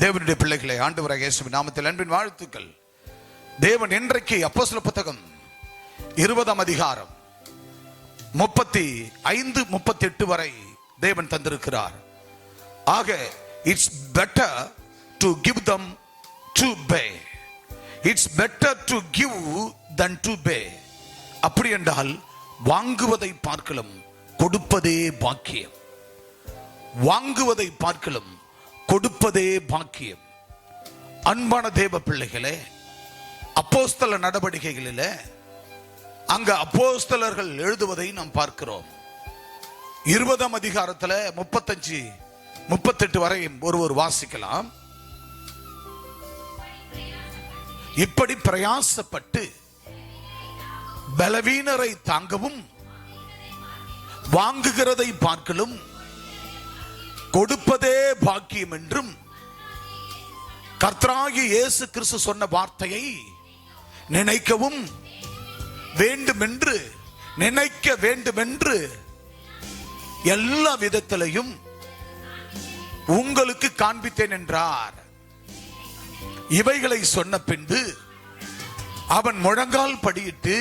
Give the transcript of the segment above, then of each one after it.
தேவனுடைய பிள்ளைகளை ஆண்டவராகிய இயேசுவின் நாமத்தில் அன்பின் வாழ்த்துக்கள். தேவன் இன்றைக்கு அப்போஸ்தலர் புத்தகம் 20ஆம் அதிகாரம் 35, 38 வரை தேவன் தந்திருக்கிறார். ஆக it's better to give than to pay. It's better to give than to pay. அப்படி என்றால் வாங்குவதை பார்க்கலும் கொடுப்பதே பாக்கியம். வாங்குவதை பார்க்கலும் கொடுப்பதே பாக்கியம். அன்பான தேவ பிள்ளைகளே, அப்போஸ்தல நடவடிக்கைகளிலே அங்க அப்போஸ்தலர்கள் எழுதுவதை நாம் பார்க்கிறோம். 20ஆம் அதிகாரத்தில் 35, 38 வரை ஒருவர் வாசிக்கலாம். இப்படி பிரயாசப்பட்டு பலவீனரை தாங்கவும் வாங்குகிறதை பார்க்கலும் கொடுப்பதே பாக்கியம் என்றும் கர்த்தராகிய இயேசு கிறிஸ்து சொன்ன வார்த்தையை நினைக்கவும் வேண்டுமென்று நினைக்க வேண்டுமென்று எல்லா விதத்திலையும் உங்களுக்கு காண்பித்தேன் என்றார். இவைகளை சொன்ன பின்பு அவன் முழங்கால் படியிட்டு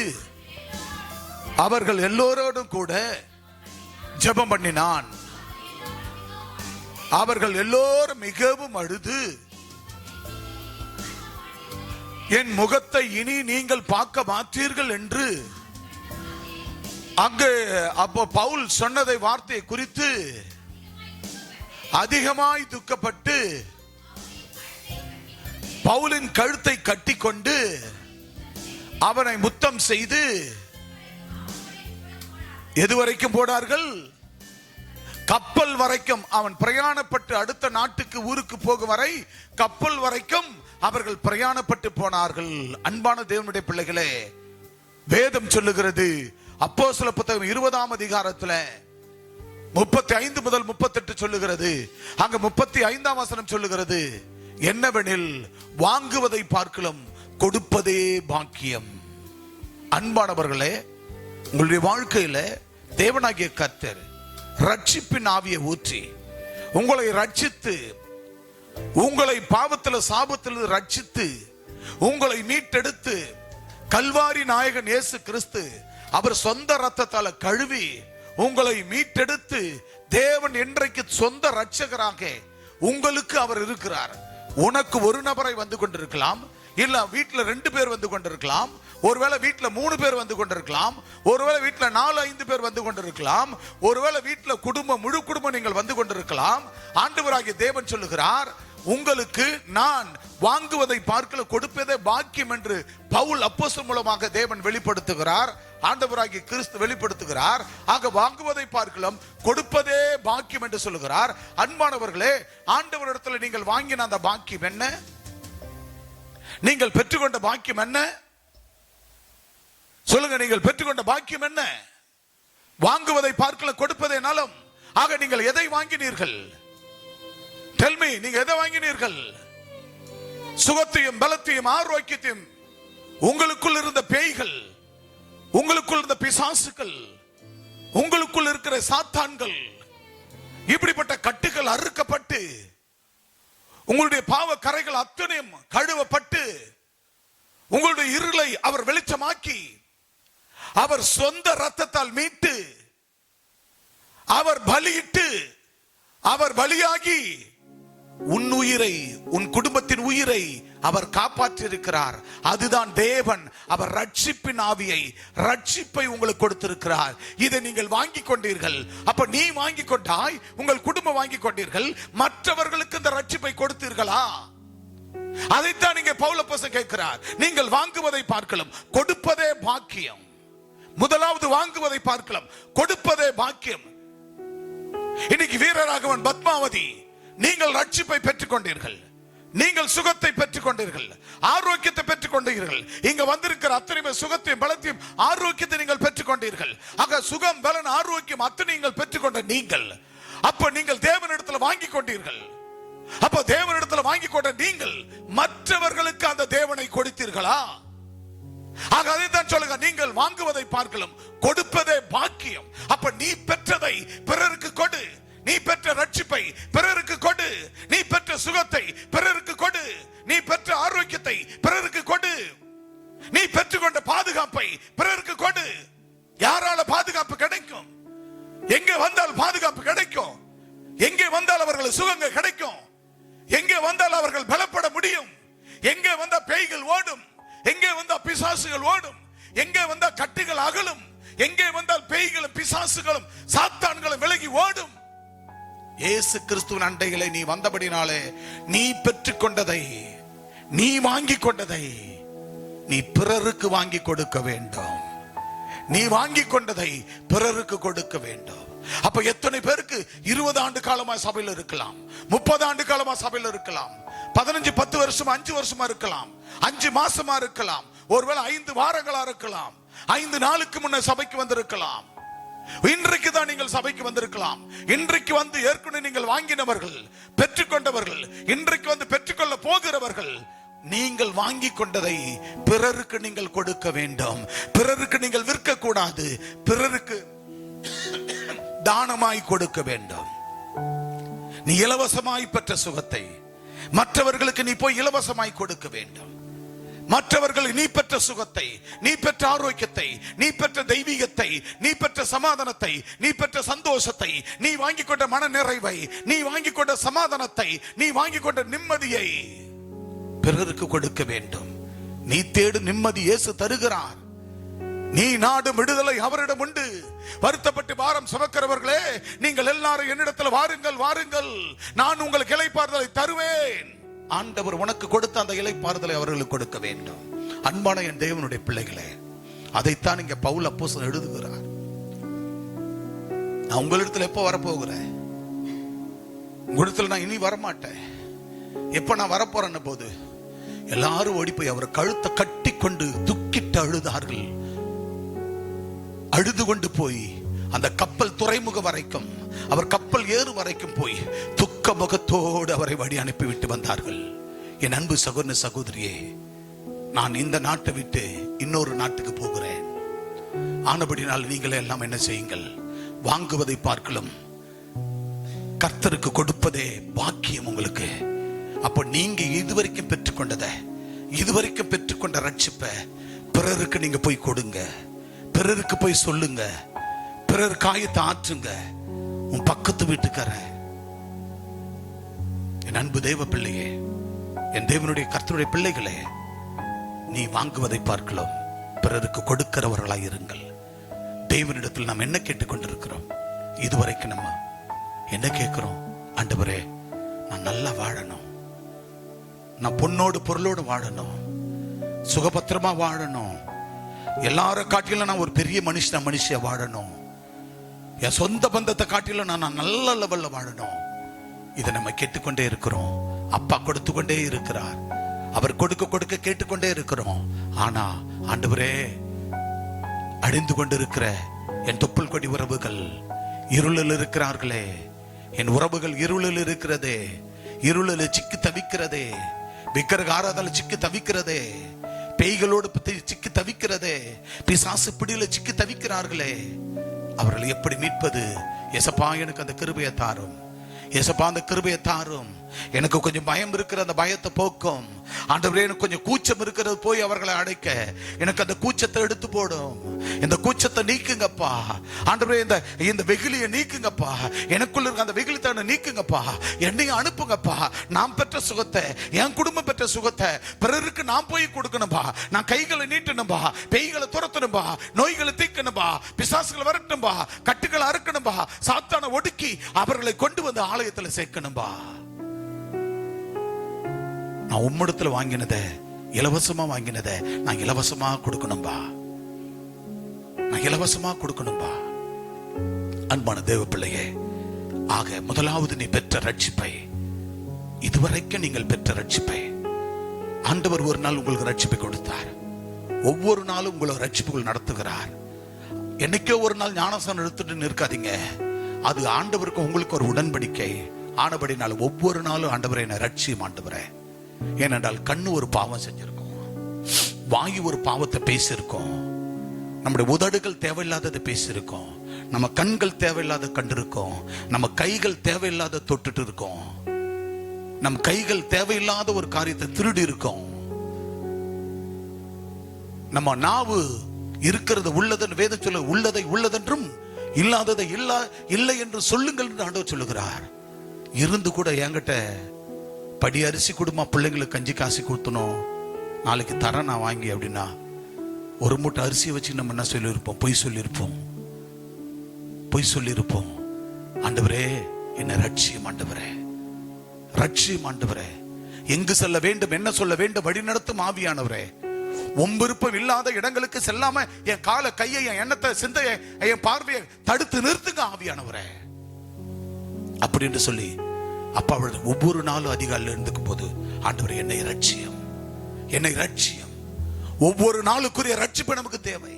அவர்கள் எல்லோரோடும் கூட ஜெபம் பண்ணினான். அவர்கள் எல்லோரும் மிகவும் அழுது, என் முகத்தை இனி நீங்கள் பார்க்க மாட்டீர்கள் என்று அங்கு அப்போ பவுல் சொன்னதை வார்த்தையை குறித்து அதிகமாய் துக்கப்பட்டு பவுலின் கழுத்தை கட்டிக்கொண்டு அவனை முத்தம் செய்து எதுவரைக்கும் போனார்கள்? கப்பல் வரைக்கும். அவன் பிரயாணப்பட்டு அடுத்த நாட்டுக்கு ஊருக்கு போகும் வரை கப்பல் வரைக்கும் அவர்கள் பிரயாணப்பட்டு போனார்கள். அன்பான தேவனுடைய பிள்ளைகளே, வேதம் சொல்லுகிறது, அப்போஸ்தலர் புத்தகம் 20ஆம் அதிகாரத்தில் 35 முதல் 38 சொல்லுகிறது. அங்க 35ஆம் வசனம் சொல்லுகிறது, என்னவெனில் வாங்குவதை பார்க்கலும் கொடுப்பதே பாக்கியம். அன்பானவர்களே, உங்களுடைய வாழ்க்கையில தேவனாகிய கர்த்தர் ரட்சிப்பின் ஆவியை ஊற்றி உங்களை ரட்சித்து, உங்களை பாவத்தில் சாபத்தில் ரட்சித்து உங்களை மீட்டெடுத்து கல்வாரி நாயகன் இயேசு கிறிஸ்து அவர் சொந்த ரத்தத்தால கழுவி உங்களை மீட்டெடுத்து தேவன் இன்றைக்கு சொந்த ரட்சகராக உங்களுக்கு அவர் இருக்கிறார். உனக்கு ஒரு நபரை வந்து கொண்டிருக்கலாம், இல்ல வீட்டுல 2 பேர் வந்து கொண்டிருக்கலாம், ஒருவேளை வீட்டுல 3 பேர் வந்து கொண்டிருக்கலாம், ஒருவேளை வீட்டுல 4-5 பேர் வந்து கொண்டிருக்கலாம், ஒருவேளை வீட்டுல முழு குடும்பம் நீங்கள் வந்து கொண்டிருக்கலாம். ஆண்டவராகிய தேவன் சொல்லுகிறார், உங்களுக்கு நான் வாங்குவதை பார்க்கல கொடுப்பதே பாக்கியம் என்று பவுல் அப்போஸ்தலர் மூலமாக தேவன் வெளிப்படுத்துகிறார். ஆண்டவராகிய கிறிஸ்து வெளிப்படுத்துகிறார். ஆக வாங்குவதை பார்க்கலாம் கொடுப்பதே பாக்கியம் என்று சொல்லுகிறார். அன்பானவர்களே, ஆண்டவரிடத்தில் நீங்கள் வாங்கின அந்த பாக்கியம் என்ன? நீங்கள் பெற்றுக்கொண்ட பாக்கியம் என்ன? சொல்லுங்க, நீங்கள் பெற்றுக்கொண்ட பாக்கியம் என்ன? வாங்குவதை பார்க்கல கொடுப்பதே நலம். ஆக நீங்கள் எதை வாங்கினீர்கள்? Tell me, நீங்க எதை வாங்கினீர்கள்? சுகத்தையும் பலத்தையும் ஆரோக்கியத்தையும். உங்களுக்குள் இருந்த பேய்கள், உங்களுக்குள் இருந்த பிசாசுகள், உங்களுக்குள் இருக்கிற சாத்தான்கள், இப்படிப்பட்ட கட்டுகள் அறுக்கப்பட்டு உங்களுடைய பாவ கரைகள் அத்தனையும் கழுவப்பட்டு உங்களுடைய இருளை அவர் வெளிச்சமாக்கி அவர் சொந்த ரத்தத்தால் மீட்டு அவர் பலியிட்டு அவர் பலியாகி உன் உயிரை, உன் குடும்பத்தின் உயிரை அவர் காப்பாற்றியிருக்கிறார். அதுதான் தேவன். அவர் ரட்சிப்பின் ஆவியை, ரட்சிப்பை உங்களுக்கு கொடுத்திருக்கிறார். இதை நீங்கள் வாங்கி கொண்டீர்கள். அப்ப நீ வாங்கி கொண்டாய், உங்கள் குடும்பம் வாங்கி கொண்டீர்கள். மற்றவர்களுக்கு இந்த ரட்சிப்பை கொடுத்தீர்களா? அதைத்தான் நீங்க பவுல் அப்போஸ்தலன் கேட்கிறார். நீங்கள் வாங்குவதை பார்க்கலாம் கொடுப்பதே பாக்கியம். முதலாவது வாங்குவதை பார்க்கலாம் கொடுப்பதே பாக்கியம். இன்னைக்கு வீரராகவன், பத்மாவதி, நீங்கள் ரட்சிப்பை பெற்றுக் கொண்டீர்கள், நீங்கள் சுகத்தை பெற்றுக் கொண்டீர்கள், ஆரோக்கியத்தை பெற்றுக் கொண்டீர்கள். இங்க வந்திருக்கிற அத்தனை சுகத்தையும் பலத்தையும் ஆரோக்கியத்தை நீங்கள் பெற்றுக் கொண்டீர்கள். ஆக சுகம், பலன், ஆரோக்கியம் அத்தனை நீங்கள் பெற்றுக்கொண்ட நீங்கள், அப்ப நீங்கள் தேவனிடத்தில் வாங்கி கொண்டீர்கள். அப்ப தேவனிடத்தில் வாங்கி கொண்ட நீங்கள் மற்றவர்களுக்கு அந்த தேவனை கொடுத்தீர்களா? ஆக அதைத்தான் சொல்லுங்க, நீங்கள் வாங்குவதை பார்க்கலாம் கொடுப்பதே பாக்கியம். அப்ப நீ பெற்றதை பிறருக்கு கொடு, நீ பெற்ற ரட்சிப்பை பிறருக்கு கொடு, நீ பெற்ற சுகத்தை பிறருக்கு பாதுகாப்பை பிறருக்கு கொடு. யாரால பாதுகாப்பு கிடைக்கும்? எங்கே வந்தால் பாதுகாப்பு கிடைக்கும்? எங்கே வந்தால் அவர்கள் சுகங்கள் கிடைக்கும்? எங்கே வந்தால் அவர்கள் பலப்பட முடியும்? எங்கே வந்தா பேய்கள் ஓடும்? எங்கே வந்தா பிசாசுகள் ஓடும்? எங்கே வந்தா கட்டுகள் அகலும்? எங்கே வந்தால் பேய்களும் பிசாசுகளும் சாத்தான்களும் விலகி ஓடும்? இயேசு கிறிஸ்துவின் அண்டைகளை நீ வந்தபடினாலே நீ பெற்றுக்கொண்டதை, நீ வாங்கி கொண்டதை நீ பிறருக்கு வாங்கி கொடுக்க வேண்டும். நீ வாங்கி கொண்டதை பிறருக்கு கொடுக்க வேண்டும். அப்ப எத்தனை பேருக்கு 20 ஆண்டு காலமா சபையில் இருக்கலாம், 30 ஆண்டு காலமா சபையில் இருக்கலாம், 15 10 வருஷமா 5 வருஷமா இருக்கலாம், 5 மாசமா இருக்கலாம், ஒருவேளை 5 வாரங்களா இருக்கலாம், 5 நாளுக்கு முன்ன சபைக்கு வந்திருக்கலாம். இன்றைக்கு தான் நீங்கள் சபைக்கு வந்திருக்கலாம். இன்றைக்கு வந்து ஏற்கனவே நீங்கள் வாங்கினவர்கள், பெற்றுக்கொண்டவர்கள், இன்றைக்கு வந்து பெற்றுக்கொள்ள போகிறவர்கள், நீங்கள் வாங்கி கொண்டதை பிறருக்கு நீங்கள் கொடுக்க வேண்டும். பிறருக்கு நீங்கள் விற்க கூடாது, பிறருக்கு தானமாய் கொடுக்க வேண்டும். நீ இலவசமாய் பெற்ற சுகத்தை மற்றவர்களுக்கு நீ போய் இலவசமாய் கொடுக்க வேண்டும். மற்றவர்கள் நீ பெற்ற சுகத்தை, நீ பெற்ற ஆரோக்கியத்தை, நீ பெற்ற தெய்வீகத்தை, நீ பெற்ற சமாதானத்தை, நீ பெற்ற சந்தோஷத்தை, நீ வாங்கி கொண்ட மன நிறைவை, நீ வாங்கி கொண்ட சமாதானத்தை, நீ வாங்கி கொண்ட நிம்மதியை பிறருக்கு கொடுக்க வேண்டும். நீ தேடும் நிம்மதி இயேசு தருகிறார். நீ நாடும் விடுதலை அவரிடம் உண்டு. வருத்தப்பட்டு பாரம் சுமக்கிறவர்களே, நீங்கள் எல்லாரும் என்னிடத்தில் வாருங்கள், வாருங்கள், நான் உங்களுக்கு இளைப்பாறுதலை தருவேன். ஆண்டவர் உனக்கு கொடுத்த அந்த இளைப்பாறுதலை அவர்களுக்கு கொடுக்க வேண்டும். அன்பான என் தேவனுடைய பிள்ளைகளே, அதைத்தான் இங்க பவுல் அப்போஸ்தலன் எழுதுகிறார். நான் உங்களிடத்தில் எப்போ வரப்போகிறேன்? உங்களிடத்தில் நான் இனி வரமாட்டேன். எப்ப நான் வரப்போறேன்னு போது எல்லாரும் ஓடி போய் அவர் கழுத்தை கட்டி கொண்டு துக்கிட்டு அழுதார்கள். அழுது கொண்டு போய் அந்த கப்பல் துறைமுகம் வரைக்கும், அவர் கப்பல் ஏறு வரைக்கும் போய் துக்க முகத்தோடு அவரை வழி அனுப்பிவிட்டு வந்தார்கள். என் அன்பு சகோதர சகோதரியே, நான் இந்த நாட்டை விட்டு இன்னொரு நாட்டுக்கு போகிறேன். ஆனபடினால் நீங்களே எல்லாம் என்ன செய்யுங்கள், வாங்குவதை பார்க்கலாம், கர்த்தருக்கு கொடுப்பதே பாக்கியம் உங்களுக்கு. அப்ப நீங்க இதுவரைக்கும் பெற்றுக்கொண்டத, இதுவரைக்கும் பெற்றுக்கொண்ட ரட்சிப்ப பிறருக்கு நீங்க போய் கொடுங்க, பிறருக்கு போய் சொல்லுங்க, பிறர் காயத்தை ஆற்றுங்க. உன் பக்கத்து வீட்டுக்கார, என் அன்பு தேவ பிள்ளையே, என் தேவனுடைய கர்த்தருடைய பிள்ளைகளே, நீ வாங்குவதை பார்க்கலாம், பிறருக்கு கொடுக்கிறவர்களாய் இருங்கள். தேவனிடத்தில் நாம் என்ன கேட்டுக்கொண்டிருக்கிறோம்? இதுவரைக்கும் நம்ம என்ன கேட்கிறோம்? ஆண்டவரே, நான் நல்லா வாழணும், நான் பொண்ணோடு பொருளோடு வாழணும், சுகபத்திரமா வாழணும், எல்லாரும் காட்டிலும் நான் ஒரு பெரிய மனுஷியா வாழணும், என் சொந்த பந்தத்தை காட்டிலும் நான் நல்ல லெவல்ல வாழணும். இதை நம்ம கேட்டுக்கொண்டே இருக்கிறோம். அப்பா கொடுத்து கொண்டே இருக்கிறார். அவர் கொடுக்க கொடுக்க கேட்டுக்கொண்டே இருக்கிறோம். ஆனா ஆண்டவரே, அழிந்து கொண்டிருக்கிற என் தொப்புள் கொடி உறவுகள் இருளில் இருக்கிறார்களே, என் உறவுகள் இருளில் இருக்கிறதே, இருளில் சிக்கி தவிக்கிறதே, விக்கிரக ஆராதனை சிக்கி தவிக்கிறதே, பேய்களோடு சிக்கி தவிக்கிறதே, பிசாசு பிடியில சிக்கி தவிக்கிறார்களே, அவர்களை எப்படி மீட்பது? ஏசப்பா, எனக்கு அந்த கிருபையை தாரும். ஏசப்பா, அந்த கிருபையை தாரும். எனக்கு கொஞ்சம் பயம் இருக்கிற அந்த பயத்தை போக்கும். ஆண்டவரே, எனக்கு கொஞ்சம் கூச்சம் இருக்கிறது, போய் அவர்களை அடைக்க எனக்கு அந்த கூச்சத்தை எடுத்து போடும். இந்த கூச்சத்தை நீக்குங்கப்பா. ஆண்டவரே, இந்த வெகுளியை நீக்குங்கப்பா. எனக்குள்ள இருக்க அந்த வெகுளித்தனை நீக்குங்கப்பா. என்னையும் அனுப்புங்கப்பா. நான் பெற்ற சுகத்தை, என் குடும்பம் பெற்ற சுகத்தை பிறருக்கு நான் போய் கொடுக்கணும்பா. நான் கைகளை நீட்டணும்பா, பேய்களை துரத்தணும்பா, நோய்களை தீக்கணும்பா, பிசாசுகளை வரட்டணும்பா, கட்டுகளை அறுக்கணும்பா, சாத்தானை ஒடுக்கி அவர்களை கொண்டு வந்து ஆலயத்தில் சேர்க்கணும்பா. நான் உம்மிடத்துல வாங்கினத, இலவசமா வாங்கினத நான் இலவசமா கொடுக்கணும்பா. நான் இலவசமா கொடுக்கணும்பா. அன்பான தேவ பிள்ளையே, ஆக முதலாவது நீ பெற்ற ரட்சிப்பை, இதுவரைக்கும் நீங்கள் பெற்ற ரட்சிப்பை, ஆண்டவர் ஒரு நாள் உங்களுக்கு ரட்சிப்பை கொடுத்தார். ஒவ்வொரு நாளும் உங்களை ரட்சிப்புகள் நடத்துகிறார். என்னைக்கோ ஒரு நாள் ஞானஸ்நானம் எடுத்துட்டு நிற்காதீங்க. அது ஆண்டவருக்கு உங்களுக்கு ஒரு உடன்படிக்கை. ஆனபடினாலும் ஒவ்வொரு நாளும் ஆண்டவரை என்னை ரட்சியும் ஆண்டவரே. ஏனென்றால் கண்ணு ஒரு பாவம் செஞ்சிருக்கோம், வாயு ஒரு பாவத்தை பேசியிருக்கோம், நம்முடைய உதடுகள் தேவையில்லாததை பேசியிருக்கோம், நம்ம கண்கள் தேவையில்லாத கண்டிருக்கோம், நம்ம கைகள் தேவையில்லாத தொட்டுட்டு இருக்கோம், நம் கைகள் தேவையில்லாத ஒரு காரியத்தை திருடி இருக்கோம், நம்ம நாவு இருக்கிறது உள்ளதன் வேதம் சொல்ல, உள்ளதை உள்ளதென்றும் இல்லாததை இல்லை என்று சொல்லுங்கள் என்று ஆண்டவர் சொல்லுகிறார். இருந்து கூட என்கிட்ட படி அரிசி கொடுமா, பிள்ளைங்களுக்கு கஞ்சி காசு கொடுத்தணும், நாளைக்கு தரேன் நான் வாங்கி அப்படின்னா, ஒரு மூட்டை அரிசியை வச்சு நம்ம என்ன சொல்லியிருப்போம்? பொய் சொல்லியிருப்போம். ஆண்டவரே என்ன ரட்சியம், ஆண்டவரே ரட்சியம், ஆண்டவரே எங்கு செல்ல வேண்டும், என்ன சொல்ல வேண்டும், வழி நடத்தும் ஆவியானவரே, விருப்பம் இல்லாத இடங்களுக்கு செல்லாம என் கால கையை, என் எண்ணத்தை, சிந்தையை, என் பார்வையை தடுத்து நிறுத்துங்க ஆவியானவரே அப்படி என்று சொல்லி அப்பா ஒவ்வொரு நாளும் அதிகாலையில் இருந்துக்கும் போது, ஆண்டவரே என்னை ரட்சியம். ஒவ்வொரு நாளுக்குரிய ரட்சிப்பு நமக்கு தேவை.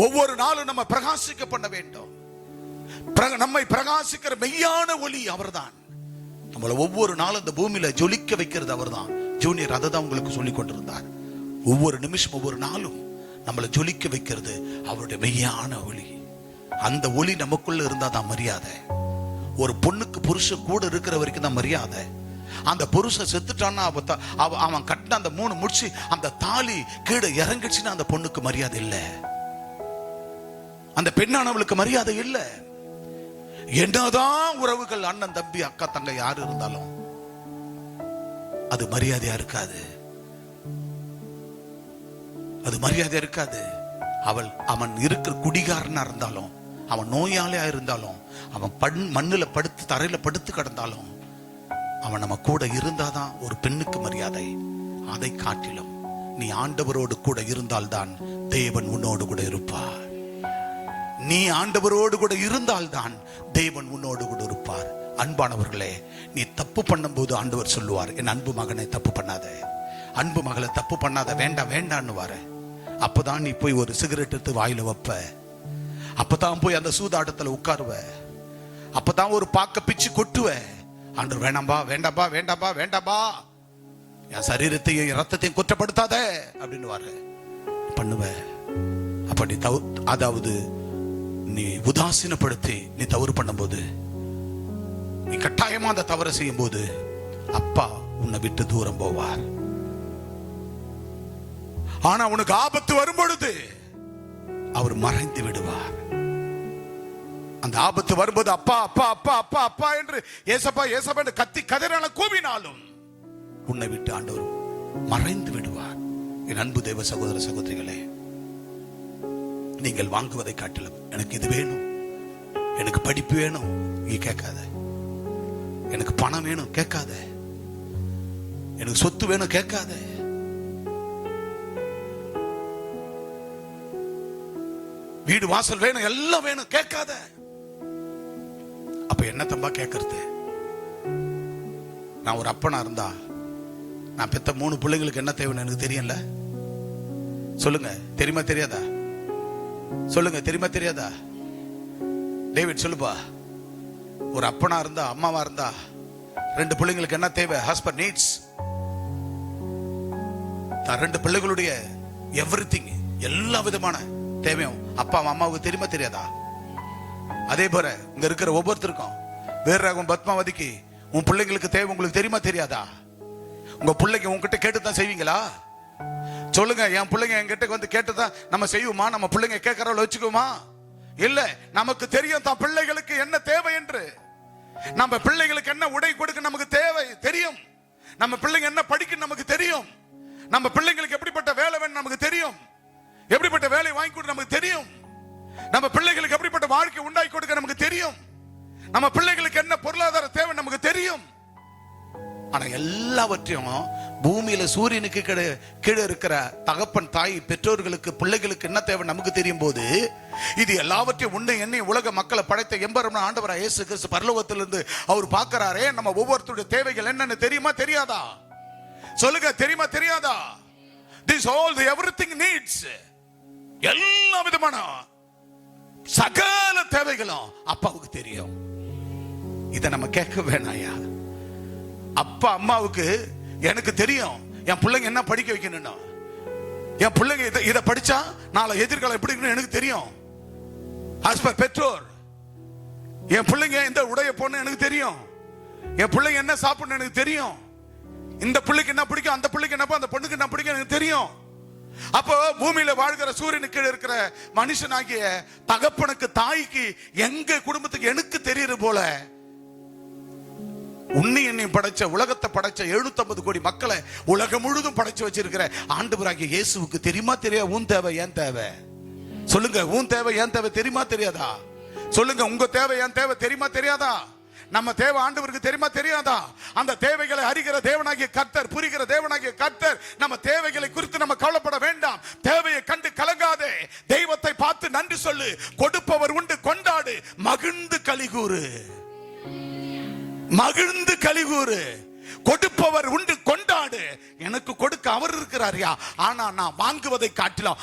ஒவ்வொரு நாளும் நம்ம பிரகாசிக்க பண்ண வேண்டும். நம்மை பிரகாசிக்கிற மெய்யான ஒளி அவர்தான். நம்மள ஒவ்வொரு நாளும் இந்த பூமியில ஜொலிக்க வைக்கிறது அவர்தான். ஜூனியர் அதை தான் உங்களுக்கு சொல்லிக் கொண்டிருந்தார். ஒவ்வொரு நிமிஷம், ஒவ்வொரு நாளும் நம்மளை ஜொலிக்க வைக்கிறது அவருடைய மெய்யான ஒளி. அந்த ஒளி நமக்குள்ள இருந்தா தான் மரியாதை. ஒரு பொண்ணுக்கு புருஷன் கூட இருக்கிற வரைக்கும் தான் மரியாதை. அந்த புருஷன் செத்துட்டான்னா அவன் கட்டின அந்த 3 முடிச்சு அந்த தாலி கீழே இறங்கிடுச்சுன்னா அந்த பொண்ணுக்கு மரியாதை இல்லை, அந்த பெண்ணானவளுக்கு மரியாதை இல்லை. என்னதான் உறவுகள், அண்ணன் தம்பி அக்கா தங்க யாரு இருந்தாலும் அது மரியாதையா இருக்காது. அவன் இருக்கிற குடிகாரனா இருந்தாலும், அவன் நோயாளியா இருந்தாலும், அவன் மண்ணுல படுத்து தரையில படுத்து கிடந்தாலும், அவன் நம்ம கூட இருந்தாதான் ஒரு பெண்ணுக்கு மரியாதை. அதை காட்டிலும் நீ ஆண்டவரோடு கூட இருந்தால்தான் தேவன் உன்னோடு கூட இருப்பார். நீ ஆண்டவரோடு கூட இருந்தால்தான் தேவன் உன்னோடு கூட இருப்பார். அன்பானவர்களே, நீ தப்பு பண்ணும்போது ஆண்டவர் சொல்லுவார், என் அன்பு மகனை தப்பு பண்ணாத, அன்பு மகளை தப்பு பண்ணாத, வேண்டாம் வேண்டான்னு. அப்பதான் நீ போய் ஒரு சிகரெட் எடுத்து வாயில வைப்ப, அப்பதான் போய் அந்த சூதாட்டத்துல உட்காருவ, அப்பதான் ஒரு பாக்க பிச்சு கொட்டுவ. ஆண்டவர் வேண்டாம்பா வேண்டாம்பா வேண்டாம்பா வேண்டாம்பா, என் சரீரத்தையும் ரத்தத்தையும் குற்றப்படுத்தாத அப்படின்னு பண்ணுவ. அப்படி அதாவது நீ உதாசீனப்படுத்தி நீ தவறு பண்ணும்போது, நீ கட்டாயமா அந்த தவறு செய்யும் போது அப்பா உன்னை விட்டு தூரம் போவார். ஆனா உனக்கு ஆபத்து வரும் பொழுது அவர் மறைந்து விடுவார். அந்த ஆபத்து வரும்போது அப்பா அப்பா அப்பா அப்பா அப்பா என்று ஏசப்பா ஏசப்பா என்று கத்தி கதறான கூவினாலும் உன்னை விட்டு ஆண்டவர் மறைந்து விடுவார். என் அன்பு தேவ சகோதர சகோதரிகளே, நீங்கள் வாங்குவதை காட்டிலும் எனக்கு இது வேணும், எனக்கு படிப்பு வேணும் நீ கேட்காத, எனக்கு பணம் வேணும் கேட்காத, எனக்கு சொத்து வேணும் கேட்காத, வீடு வாசல் வேணும் எல்லாம் வேணும் கேட்காத. அப்ப என்ன தம்பா கேட்கறது? நான் ஒரு அப்பனா இருந்தா நான் பெத்த 3 பிள்ளைங்களுக்கு என்ன தேவைன்னு எனக்கு தெரியல. சொல்லுங்க, தெரியுமா தெரியாதா? சொல்லுங்க, தெரியுமா தெரியாதா? டேவிட் சொல்லுப்பா. ஒரு அப்பனா இருந்தா, அம்மாவா இருந்தா 2 பிள்ளைங்களுக்கு என்ன தேவை? ஹஸ்பண்ட் நீட்ஸ் 2 பிள்ளைகளுடைய எவ்ரிதிங், எல்லா விதமான தேவையும் அப்பா அம்மாவுக்கு தெரியுமா தெரியாதா? அதே போல இங்க இருக்கிற ஒவ்வொருத்தருக்கும், வேறாகும் பத்மாவதிக்கு உன் பிள்ளைங்களுக்கு தேவை உங்களுக்கு தெரியுமா தெரியாதா? உங்க பிள்ளைங்க உங்ககிட்ட கேட்டுதான் செய்வீங்களா? சொல்லுங்க, என் பிள்ளைங்க என்கிட்ட வந்து கேட்டுதான் நம்ம செய்வோமா? நம்ம பிள்ளைங்க கேட்கறவள வச்சுக்குவோமா? இல்ல, நமக்கு தெரியும் தான் பிள்ளைகளுக்கு என்ன தேவை என்று. நம்ம பிள்ளைகளுக்கு என்ன உடை கொடுக்க நமக்கு தேவை தெரியும். நம்ம பிள்ளைங்க என்ன படிக்க நமக்கு தெரியும். நம்ம பிள்ளைங்களுக்கு எப்படிப்பட்ட வேலை வேணும் நமக்கு தெரியும். எப்படிப்பட்ட வேலை வாங்கி கொடுக்க நமக்கு தெரியும். நம்ம பிள்ளைகளுக்கு எப்படிப்பட்ட வாழ்க்கை உண்டாக்கி கொடுக்க நமக்கு தெரியும். நம்ம பிள்ளைகளுக்கு என்ன பொருளாதார தேவை நமக்கு தெரியும். ஆனா எல்லாவற்றையும் பூமியில சூரியனுக்கு கீழே இருக்கிற தகப்பன், தாய், பெற்றோர்களுக்கு, பிள்ளைகளுக்கு என்ன தேவை நமக்கு தெரியும் போது, இது எல்லாவற்றையும் உன்னை என்னை உலக மக்களை படைத்த எம்பெருமான ஆண்டவராகிய இயேசு கிறிஸ்து பரலோகத்திலிருந்து அவர் பார்க்கிறாரே, நம்ம ஒவ்வொருத்தருடைய தேவைகள் என்னன்னு தெரியுமா தெரியாதா? சொல்லுங்க, தெரியுமா தெரியாதா? This all the everything needs, எல்லா விதமான சகல தேவைகளும் அப்பாவுக்கு தெரியும். இதை நம்ம கேட்க வேணாயா? அப்பா அம்மாவுக்கு எனக்கு தெரியும் என் பிள்ளைங்க என்ன படிக்க வைக்கணும்னா, என் பிள்ளைங்க இதை படிச்சா நாளை எதிர்காலம் எப்படி இருக்குன்னு எனக்கு தெரியும். பெற்றோர், என் பிள்ளைங்க இந்த உடைய போன எனக்கு தெரியும். என் பிள்ளைங்க என்ன சாப்பிடணும் எனக்கு தெரியும். இந்த பிள்ளைக்கு என்ன பிடிக்கும், அந்த பிள்ளைக்கு என்ன, அந்த பொண்ணுக்கு என்ன பிடிக்கும் எனக்கு தெரியும். அப்போ பூமியில வாழ்கிற சூரியனுக்கு கீழே இருக்கிற மனுஷனாகிய தகப்பனுக்கு தாய்க்கு எங்க குடும்பத்துக்கு எனக்கு தெரியுது போல உன்னை என்னை படைச்ச உலகத்தை படைச்ச 750 கோடி மக்களை உலகம் முழுதும் படைச்சு வச்சிருக்கிற ஆண்டவராகிய இயேசுவுக்கு தெரியுமா தெரியாது உன் தேவை ஏன் தேவை? சொல்லுங்க, உன் தேவை ஏன் தேவை தெரியுமா தெரியாதா? சொல்லுங்க, உங்க தேவை ஏன் தேவை தெரியுமா தெரியாதா? நம்ம தேவை ஆண்டவருக்கு தெரியுமா தெரியாதா? அந்த தேவைகளை அறிகிற தேவனாகிய கர்த்தர், புரிகிற தேவனாகிய கர்த்தர் நம்ம தேவைகளை குறித்து நம்ம கவலைப்பட வேண்டாம். தேவையை கண்டு கலங்காதே, தெய்வத்தை பார்த்து நன்றி சொல்லு, கொடுப்பவர் உண்டு கொண்டாடு, மகிழ்ந்து கலிகூறு, மகிழ்ந்து கலிகூறு. கொடுப்பவர் உண்டு கொண்டாடு. எனக்கு கொடுக்க அவர் இருக்கிறாரியா, ஆனா நான் வாங்குவதை காட்டிலும்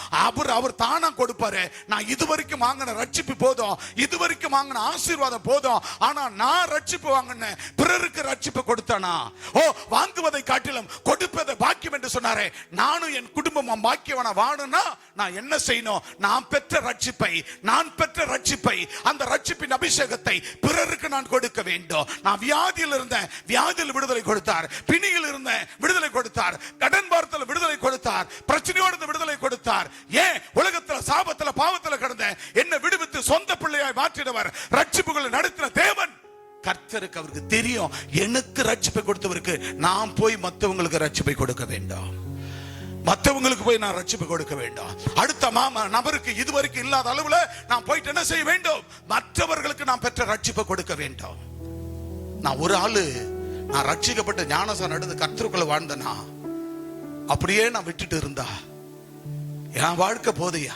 அவர் தானா கொடுப்பாரு. நான் இதுவரைக்கும் வாங்கின ரட்சிப்பு போதும், இதுவரைக்கும் வாங்கின ஆசீர்வாதம் போதும், ஆனா நான் ரட்சிப்பு வாங்கின பிறருக்கு ரட்சிப்பு கொடுத்தானா? ஓ, வாங்குவதை காட்டிலும் கொடுப்பதை பாக்கியம் என்று சொன்னாரே. நானும் என் குடும்பம் பாக்கியவனா வாழணும்னா நான் என்ன செய்யணும்? நான் பெற்ற ரட்சிப்பை அந்த ரட்சிப்பின் அபிஷேகத்தை பிறருக்கு நான் கொடுக்க வேண்டும். நான் வியாதியில் இருந்தேன், வியாதியில் விடுதலை கொடுத்தார். பிணியில் இருந்த விடுதலை கொடுத்தார், கடன் பாரத்தில் விடுதலை கொடுத்தார், பிரச்சனையோடு விடுதலை கொடுத்தார். ஏன்? உலகத்தில் சாபத்துல பாவத்துல கிடந்த என்ன விடுவித்து சொந்த பிள்ளையாய் மாற்றினவர், ரட்சிப்புகளை நடத்தின தேவன் கர்த்தருக்கு அவருக்கு தெரியும். எனக்கு ரட்சிப்பை கொடுத்தவருக்கு நான் போய் மற்றவங்களுக்கு ரட்சிப்பை கொடுக்க வேண்டாம், மற்றவங்களுக்கு போய் நான் ரட்சிப்பு கொடுக்க வேண்டாம். அடுத்த நபருக்கு இதுவரைக்கும் இல்லாத அளவுல நான் போயிட்டு என்ன செய்ய வேண்டும்? மற்றவர்களுக்கு நான் பெற்ற ரட்சிப்பை கொடுக்க வேண்டும். நான் ஒரு ஆளு நான் ரட்சிக்கப்பட்ட ஞானசாரம் எடுத்து கர்த்தருக்குள்ள வாழ்ந்தனா அப்படியே நான் விட்டுட்டு இருந்தா என் வாழ்க்கை போதையா,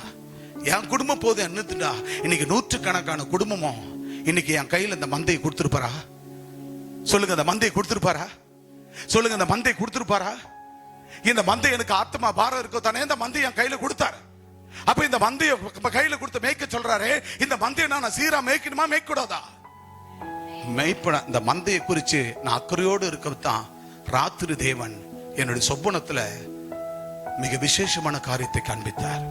என் குடும்பம் போதை என்னத்துடா? இன்னைக்கு 100கணக்கான குடும்பமும் இன்னைக்கு என் கையில இந்த மந்தையை கொடுத்துருப்பாரா? சொல்லுங்க, இந்த மந்தையை கொடுத்துருப்பாரா? சொல்லுங்க, இந்த மந்தையை கொடுத்துருப்பாரா? இந்த மந்தை எனக்கு ஆத்மா பாரம் இருக்கோ தானே இந்த மந்தை என் கையில கொடுத்தாரு. அப்ப இந்த மந்தையை கையில கொடுத்து மேய்க்க சொல்றாரு. இந்த மந்தையை நான் சீரா மேய்க்கணுமா மேய்க்கூடாதா? மேய்ப்பன இந்த மந்தையை குறிச்சு நான் அக்கறையோடு இருக்கத்தான் ராத்திரி தேவன் என்னுடைய சொப்பனத்துல மிக விசேஷமான காரியத்தை காண்பித்தார்.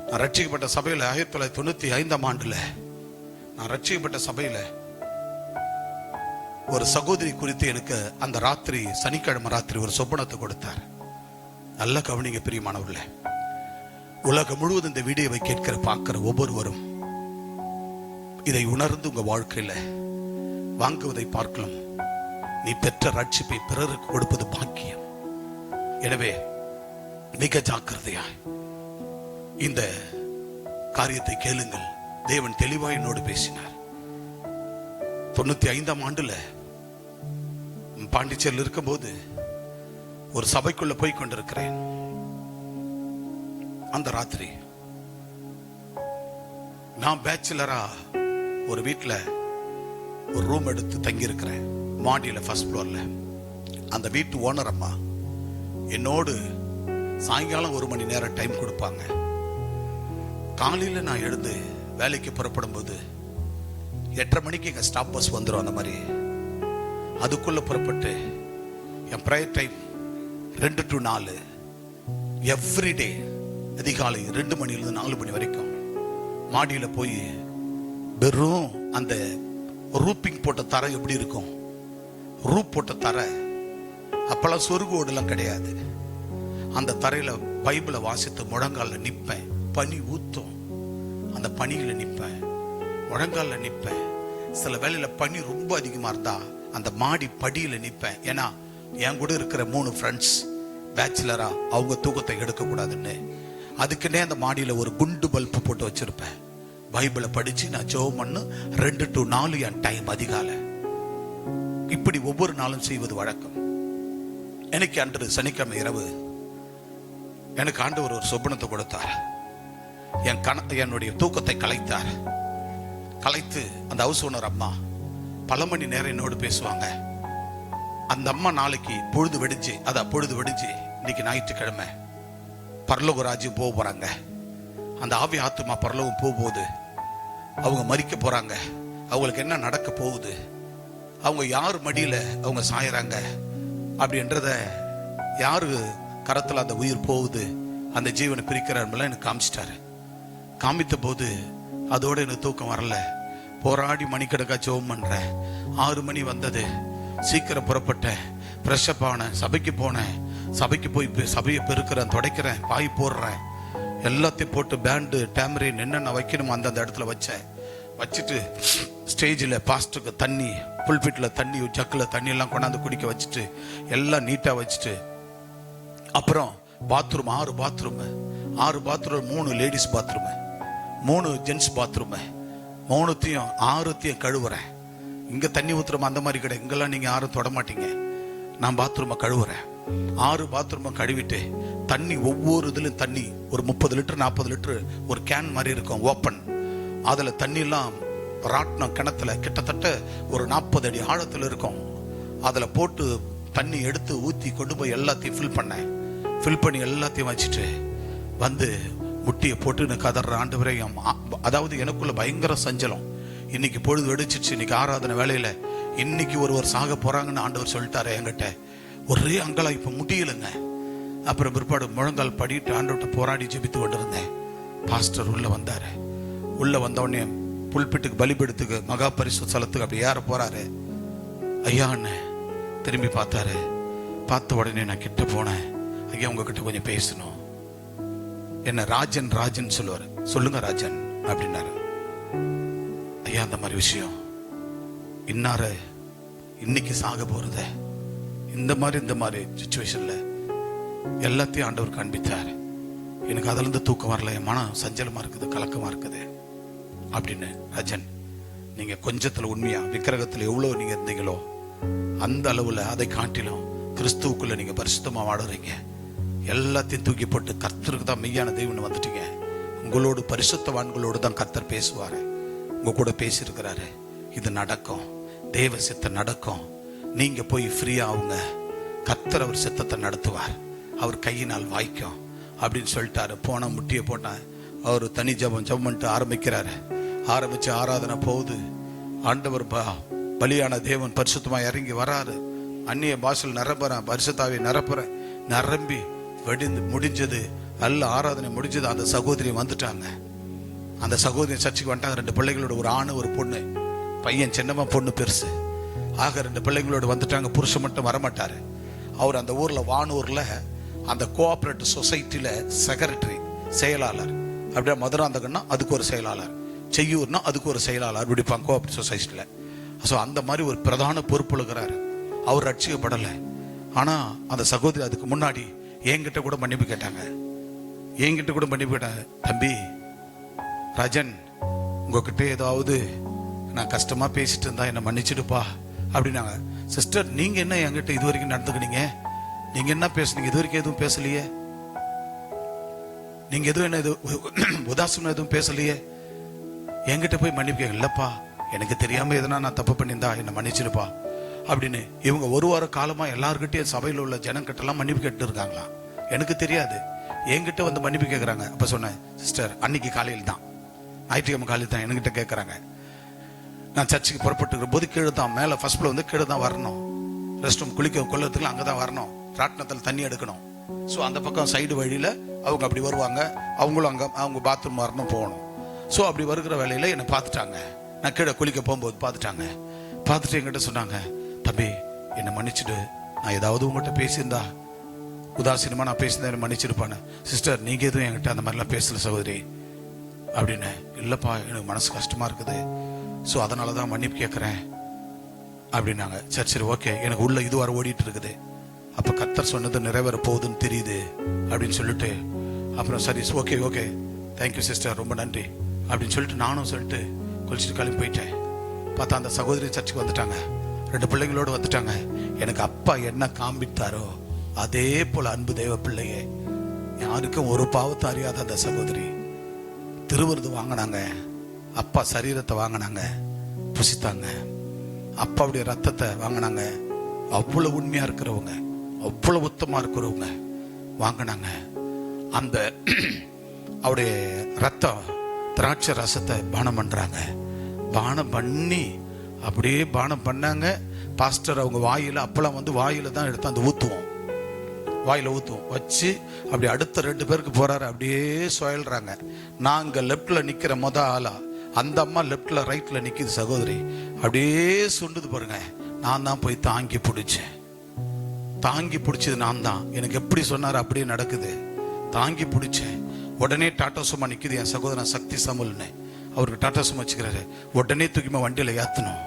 நான் ரட்சிக்கப்பட்ட சபையில 1995ஆம் ஆண்டுல நான் ரட்சிக்கப்பட்ட சபையில ஒரு சகோதரி குறித்து எனக்கு அந்த ராத்திரி, சனிக்கிழமை ராத்திரி ஒரு சொப்பனத்தை கொடுத்தார். நல்ல கவனிங்க பிரியமானவர்களே, உலகம் முழுவதும் இந்த வீடியோவை கேட்கிற பார்க்கிற ஒவ்வொருவரும் இதை உணர்ந்து உங்க வாழ்க்கையில வாங்குவதை பார்க்கலாம். நீ பெற்ற ரட்சிப்பை பிறருக்கு கொடுப்பது பாக்கியம். எனவே மிக ஜாக்கிரதையா இந்த காரியத்தை கேளுங்கள். தேவன் தெளிவாய் என்னோடு பேசினார். 95ஆம் ஆண்டுல பாண்டிச்சேரியில் இருக்கும்போது ஒரு சபைக்குள்ள போய் கொண்டிருக்கிறேன். அந்த ராத்திரி நான் பேச்சுலரா ஒரு வீட்டுல ஒரு ரூம் எடுத்து தங்கி இருக்கிறேன், மாடியில ஃபர்ஸ்ட் ஃப்ளோர்ல. அந்த வீட்டு ஓனர் அம்மா என்னோடு சாயங்காலம் 1 மணி நேரம் டைம் கொடுப்பாங்க. காலையில நான் எழுந்து வேலைக்கு புறப்படும் போது 8:30 மணிக்கு எங்க ஸ்டாப் பஸ் வந்துடும். அந்த மாதிரி அதுக்குள்ள புறப்பட்டு என் ப்ரேயர் டைம் 2 to 4 எவ்ரிடே அதிகாலை 2 மணிலிருந்து 4 மணி வரைக்கும் மாடியில போய் வெறும் அந்த ரூப்பிங் போட்ட தரை எப்படி இருக்கும், ரூப் போட்ட தரை, அப்பெல்லாம் சொருகு ஓடெல்லாம் கிடையாது. அந்த தரையில பைபிளை வாசித்து முழங்கால நிப்பேன். பனி ஊத்தும், அந்த பனியில நிப்பேன், முழங்கால நிப்பேன். சில வேளையில பனி ரொம்ப அதிகமா இருந்தா அந்த மாடி படியில நிப்பேன். ஏன்னா என் கூட இருக்கிற 3 ஃப்ரெண்ட்ஸ் பேச்சுலரா, அவங்க தூக்கத்தை எடுக்க கூடாதுன்னு அதுக்குன்னே அந்த மாடியில ஒரு குண்டு பல்பு போட்டு வச்சிருப்பேன். பைபிளை படிச்சு நான் ஜெபம் பண்ணு 2 to 4 என் டைம் அதிகாலை. இப்படி ஒவ்வொரு நாளும் செய்வது வழக்கம். எனக்கு அன்று சனிக்கிழமை இரவு எனக்கு ஆண்டவர் ஒரு சொப்பனத்தை கொடுத்தார். என்னுடைய தூக்கத்தை கலைத்தார். கலைத்து அந்த ஹவுஸ் ஓனர் அம்மா பல மணி நேரம் என்னோடு பேசுவாங்க. அந்த அம்மா நாளைக்கு பொழுது வெடிஞ்சு இன்னைக்கு ஞாயிற்றுக்கிழமை பரலோக ராஜ்யம் போக போறாங்க. அந்த ஆவி ஆத்துமா பரலோகம் போகும்போது அவங்க மரிக்க போறாங்க. அவங்களுக்கு என்ன நடக்க போகுது, அவங்க யார் மடியில அவங்க சாயறாங்க அப்படின்றத, யாரு கரத்துல அந்த உயிர் போகுது, அந்த ஜீவனை பிரிக்கிறார் எனக்கு காமிச்சிட்டாரு. காமித்த போது அதோட எனக்கு தூக்கம் வரல. போராடி மணிக்கணக்கா ஜெபம் பண்றேன். 6 மணி வந்தது. சீக்கிரம் புறப்பட்டேன், ஃப்ரெஷ்அப் ஆனேன், சபைக்கு போனேன். சபைக்கு போய் சபையை பெருக்கிறேன், துடைக்கிறேன், பாய் போடுறேன், எல்லாத்தையும் போட்டு பேண்டு டேமரின் என்னென்ன வைக்கணுமோ அந்தந்த இடத்துல வச்சுட்டு ஸ்டேஜில் பாஸ்டருக்கு தண்ணி, புல்பிட்டில் தண்ணி, ஜக்கில் தண்ணி எல்லாம் கொண்டாந்து குடிக்க வச்சுட்டு எல்லாம் நீட்டாக வச்சுட்டு, அப்புறம் bathroom 6 bathroom, 6 bathroom, 3 ladies bathroom, 3 gents bathroom, 6த்தையும் கழுவுறேன். இங்கே தண்ணி ஊற்றுறோம் அந்த மாதிரி கிடையாது, இங்கெல்லாம் நீங்கள் யாரும் தொட மாட்டீங்க. நான் பாத்ரூமை கழுவுறேன். 6 பாத்ரூமை கழுவிட்டு தண்ணி, ஒவ்வொரு இதுலையும் தண்ணி ஒரு 30 லிட்டர் 40 லிட்டர் ஒரு கேன் மாதிரி இருக்கும் ஓப்பன். அதில் தண்ணியெல்லாம் ராட்டினம் கிணத்துல கிட்டத்தட்ட ஒரு 40 அடி ஆழத்தில் இருக்கும். அதில் போட்டு தண்ணி எடுத்து ஊற்றி கொண்டு போய் எல்லாத்தையும் ஃபில் பண்ணி எல்லாத்தையும் வச்சுட்டு வந்து முட்டியை போட்டு கதற ஆண்டவரே. அதாவது எனக்குள்ள பயங்கர சஞ்சலம். இன்னைக்கு பொழுது வெடிச்சிச்சு, இன்னைக்கு ஆராதனை வேலையில் இன்னைக்கு ஒருவர் சாக போறாங்கன்னு ஆண்டவர் சொல்லிட்டாரு என்கிட்ட. ஒரே அங்கலா, இப்போ முடியலைங்க. அப்புறம் பிற்பாடு முழங்கால் படிட்டு ஆண்டவர்கிட்ட போராடி ஜெபித்து கொண்டிருந்தேன். பாஸ்டர் உள்ள வந்தாரு. உள்ள வந்தவுடனே புல்பிட்டுக்கு பலிபீடத்துக்கு மகா பரிசுத்த ஸ்தலத்துக்கு அப்படி ஏற போறாரு. ஐயான்னு திரும்பி பார்த்தாரு. பார்த்த உடனே நான் கிட்ட போனேன். ஐயா உங்ககிட்ட கொஞ்சம் பேசணும். என்ன ராஜன் சொல்லுவாரு. சொல்லுங்க ராஜன் அப்படின்னாரு. ஐயா அந்த மாதிரி விஷயம் இன்னாரு இன்னைக்கு சாக போறத இந்த மாதிரி சிச்சுவேஷன்ல எல்லாத்தையும் ஆண்டவர் காண்பித்தார். எனக்கு அதுல இருந்து தூக்கம் வரல, என் மனம் சஞ்சலமா இருக்குது, கலக்கமா இருக்குது அப்படின்னு. ராஜன், நீங்க கொஞ்சத்துல உண்மையா விக்கிரகத்துல எவ்வளவு நீங்க இருந்தீங்களோ அந்த அளவுல அதை காட்டிலும் கிறிஸ்துவுக்குள்ள நீங்க பரிசுத்தமா வாடுறீங்க. எல்லாத்தையும் தூக்கி போட்டு கர்த்தருக்கு தான் மெய்யான தெய்வம்னு வந்துட்டீங்க. உங்களோடு பரிசுத்தவான்களோடு தான் கர்த்தர் பேசுவாரு. உங்க கூட பேசியிருக்கிறாரு. இது நடக்கும், தேவ சித்தம் நடக்கும். நீங்க போய் ஃப்ரீயா ஆகுங்க. கர்த்தர் அவர் சித்தத்தை நடத்துவார், அவர் கையினால் வாய்க்கும் அப்படின்னு சொல்லிட்டாரு. போன முட்டியை போட்டேன். அவர் தனி ஜபம் பண்ணிட்டு ஆரம்பிச்சு ஆராதனை போகுது. ஆண்டவர் பலியான தேவன் பரிசுத்தமா இறங்கி வராரு. அந்நிய பாஷையில் நிரப்புறேன், பரிசுத்தாவை நிரம்பி வெடிந்து முடிஞ்சது. நல்ல ஆராதனை முடிஞ்சது. அந்த சகோதரி வந்துட்டாங்க. அந்த சகோதரி சர்ச்சுக்கு வந்துட்டாங்க. 2 பிள்ளைகளோட, ஒரு ஆணு ஒரு பொண்ணு. பையன் சின்னமா, பொண்ணு பெருசு. ஆக 2 பிள்ளைகளோடு வந்துட்டாங்க. புருஷன் மட்டும் வரமாட்டாரு. அவர் அந்த ஊர்ல, வானூர்ல அந்த கோஆபரேட்டிவ் சொசைட்டில செக்ரட்டரி, செயலாளர். அப்படியே மதுராந்தகன்னா அதுக்கு ஒரு செயலாளர், செய்யூர்னா அதுக்கு ஒரு செயலாளர், அப்படி கோஆபரேட்டிவ் சொசைட்டில. ஸோ அந்த மாதிரி ஒரு பிரதான பொறுப்பு இருக்கிறாரு. அவர் ரட்சிக்கப்படலை. ஆனா அந்த சகோதரி அதுக்கு முன்னாடி என்கிட்ட கூட மன்னிப்பு கேட்டாங்க. தம்பி ராஜன், உங்ககிட்ட ஏதாவது நான் கஷ்டமா பேசிட்டு இருந்தா என்ன மன்னிச்சிடுப்பா அப்படின்னாங்க. சிஸ்டர், நீங்க என்ன என்கிட்ட இது வரைக்கும் நடந்துக்கினீங்க? நீங்க என்ன பேசுனீங்க? இது வரைக்கும் எதுவும் பேசலையே. நீங்க எதுவும் என்ன உதாசீனம் எதுவும் பேசலையே. என்கிட்ட போய் மன்னிப்பு கேட்க. இல்லப்பா, எனக்கு தெரியாம எதனா நான் தப்பு பண்ணியிருந்தா என்ன மன்னிச்சிடுப்பா அப்படின்னு. இவங்க 1 வார காலமா எல்லார்கிட்டயும் சபையில் உள்ள ஜனங்கிட்ட எல்லாம் மன்னிப்பு கேட்டு இருக்காங்களாம். எனக்கு தெரியாது. என்கிட்ட வந்து மன்னிப்பு கேட்கறாங்க. அப்ப சொன்னேன், சிஸ்டர் அன்னைக்கு காலையில் தான், ஞாயிற்றுக்கிழமை காலையில் தான் என்கிட்ட கேட்கறாங்க. நான் சர்ச்சுக்கு புறப்பட்டு போது கீழே தான், மேலே ஃபர்ஸ்ட் ஃப்ளோர் வந்து கீழே தான் வரணும். ரெஸ்ட் ரூம் குளிக்க கொள்ளத்துக்கு அங்கே தான் வரணும். ராட்டினத்தில் தண்ணி எடுக்கணும். ஸோ அந்த பக்கம் சைடு வழியில் அவங்க அப்படி வருவாங்க. அவங்களும் அங்கே அவங்க பாத்ரூம் வரணும், போகணும். ஸோ அப்படி வருகிற வேலையில் என்னை பார்த்துட்டாங்க. நான் கீழே குளிக்க போகும்போது பார்த்துட்டு என்கிட்ட சொன்னாங்க, தம்பி என்னை மன்னிச்சுடு, நான் ஏதாவது உங்கள்கிட்ட பேசியிருந்தா, உதாசீனமா நான் பேசியிருந்தா என்னை மன்னிச்சிருப்பானே. சிஸ்டர், நீங்க எதுவும் என்கிட்ட அந்த மாதிரிலாம் பேசல சகோதரி அப்படின்னு. இல்லப்பா, எனக்கு மனசு கஷ்டமா இருக்குது, ஸோ அதனால தான் மன்னிப்பு கேட்குறேன் அப்படின்னாங்க. சரி ஓகே, எனக்கு உள்ள இது வர ஓடிட்டு இருக்குது. அப்போ கர்த்தர் சொன்னது நிறைவேற போகுதுன்னு தெரியுது அப்படின்னு சொல்லிட்டு, அப்புறம் சரி ஓகே தேங்க்யூ சிஸ்டர், ரொம்ப நன்றி அப்படின்னு சொல்லிட்டு நானும் சொல்லிட்டு குளிச்சுட்டு கிளம்பி போயிட்டேன். பார்த்தா அந்த சகோதரி சர்ச்சுக்கு வந்துட்டாங்க. 2 பிள்ளைங்களோடு வந்துட்டாங்க. எனக்கு அப்பா என்ன காண்பித்தாரோ அதே போல அன்பு தேவ பிள்ளையே, யாருக்கும் ஒரு பாவத்தை அறியாத அந்த சகோதரி திருவிருது வாங்கினாங்க. அப்பா சரீரத்தை வாங்கினாங்க, புசித்தாங்க. அப்பாவுடைய ரத்தத்தை வாங்கினாங்க. அவ்வளவு உண்மையா இருக்கிறவங்க, அவ்வளவு உத்தமா இருக்கிறவங்க வாங்கினாங்க. அந்த அவருடைய ரத்தம் திராட்சை ரசத்தை பானம் பண்றாங்க. பானம் பண்ணி அப்படியே பானம் பண்ணாங்க. பாஸ்டர் அவங்க வாயில, அப்பெல்லாம் வந்து வாயில தான் எடுத்து அந்த ஊத்துவோம், வாயில ஊத்துவோம் வச்சு அப்படி அடுத்த 2 பேருக்கு போறாரு. அப்படியே சுழல்றாங்க. நாங்க லெப்ட்ல நிக்கிற ஆளா, அந்த அம்மா லெப்ட்ல ரைட்ல நிக்குது சகோதரி. அப்படியே சுண்டுது பாருங்க. நான் தான் போய் தாங்கி பிடிச்சேன். தாங்கி பிடிச்சது நான் தான். எனக்கு எப்படி சொன்னார் அப்படியே நடக்குது. தாங்கி பிடிச்சேன். உடனே டாட்டா சும்மா நிற்குது என் சகோதரன் சக்தி சமுல்னு. அவருக்கு டாட்டா சும்மா வச்சுக்கிறாரு. உடனே தூக்கிமா வண்டியில் ஏற்றணும்.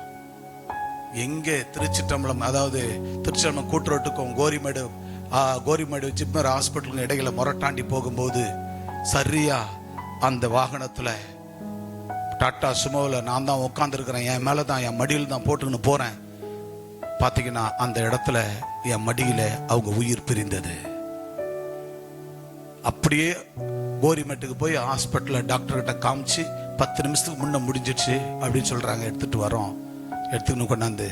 எங்கே திருச்சிட்டம்பலம், அதாவது திருச்சிட்டம்பலம் கூட்டுரோட்டுக்கும் கோரிமேடு ஜிப்மர் ஹாஸ்பிட்டலுக்கும் இடையில முரட்டாண்டி போகும்போது சரியா அந்த வாகனத்தில் டாட்டா சுமோவில் நான் தான் உட்காந்துருக்கிறேன். என் மேலே தான், என் மடியில் தான் போட்டுக்கின்னு போகிறேன். பார்த்தீங்கன்னா அந்த இடத்துல என் மடியில் அவங்க உயிர் பிரிந்தது. அப்படியே கோரிமேட்டுக்கு போய் ஹாஸ்பிட்டலில் டாக்டர்கிட்ட காமிச்சு 10 நிமிஷத்துக்கு முன்னே முடிஞ்சிடுச்சு அப்படின்னு சொல்கிறாங்க. எடுத்துகிட்டு வரோம். எடுத்துக்கின்னு கொண்டாந்து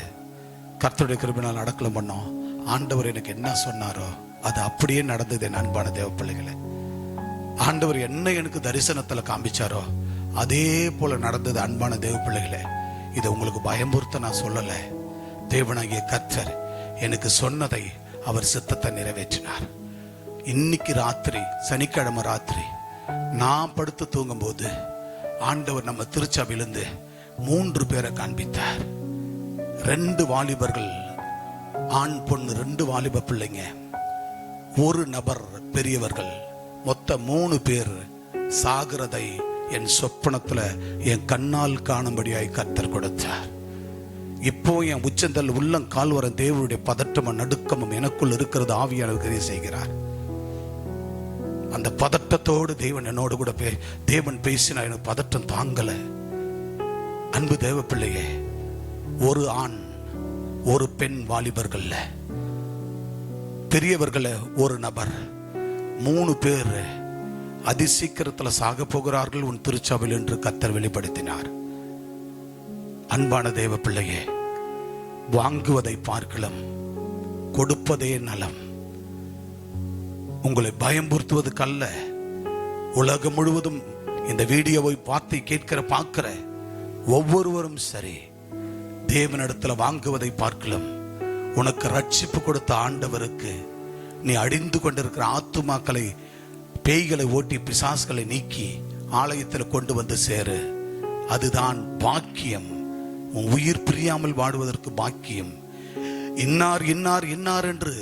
கர்த்தருடைய கிருபையினால் அடக்கலம் பண்ணோம். ஆண்டவர் எனக்கு என்ன சொன்னாரோ அது அப்படியே நடந்தது. என் அன்பான தேவ பிள்ளைகளை, ஆண்டவர் என்ன எனக்கு தரிசனத்தில் காமிச்சாரோ அதே போல நடந்தது. அன்பான தேவ பிள்ளைகளை, இதை உங்களுக்கு பயமுறுத்த நான் சொல்லலை. தேவனாகிய கர்த்தர் எனக்கு சொன்னதை அவர் சித்தத்தை நிறைவேற்றினார். இன்னைக்கு ராத்திரி, சனிக்கிழமை ராத்திரி நான் படுத்து தூங்கும் போது ஆண்டவர் நம்ம திருச்சபையிலிருந்து 3 பேரை காண்பித்தார். 2 வாலிபர்கள், ஆண் பொண்ணு 2 வாலிப பிள்ளைங்க, 1 நபர் பெரியவர்கள், மொத்தம் 3 பேர் சாகிறதை என் சொப்பனத்துல என் கண்ணால் காணும்படியாய் கர்த்தர் கொடுத்தார். இப்போ என் உச்சந்தல் உள்ளம் கால்வரம் தேவனுடைய பதட்டமும் நடுக்கமும் எனக்குள் இருக்கிறது. ஆவியானவர் கிரியை செய்கிறார். அந்த பதட்டத்தோடு தேவன் என்னோடு கூட தேவன் பேசினா எனக்கு பதட்டம் தாங்கல. அன்பு தேவ பிள்ளையே, 1 ஆண் 1 பெண் வாலிபர்கள், பெரியவர்கள 1 நபர், 3 பேர் அதிசீக்கிரத்தில் சாக போகிறார்கள் உன் திருச்சபையில் என்று கர்த்தர் வெளிப்படுத்தினார். அன்பான தேவ பிள்ளையே, வாங்குவதை பார்க்கலாம், கொடுப்பதே நலம். உங்களை பயம்புறுத்துவதுக்கல்ல. உலகம் முழுவதும் இந்த வீடியோவை பார்க்கிற ஒவ்வொருவரும் சரி, தேவனிடத்துல வாங்குவதை பார்க்கலாம். உனக்கு ரட்சிப்பு கொடுத்த ஆண்டவருக்கு நீ அடிந்து கொண்டிருக்கிற ஆத்துமாக்களை, பேய்களை ஓட்டி பிசாசுகளை நீக்கி ஆலயத்தில் கொண்டு வந்து சேரு. அதுதான் பாக்கியம். உன் உயிர் பிரியாமல் வாடுவதற்கு பாக்கியம். இன்னார் இன்னார் இன்னார் என்று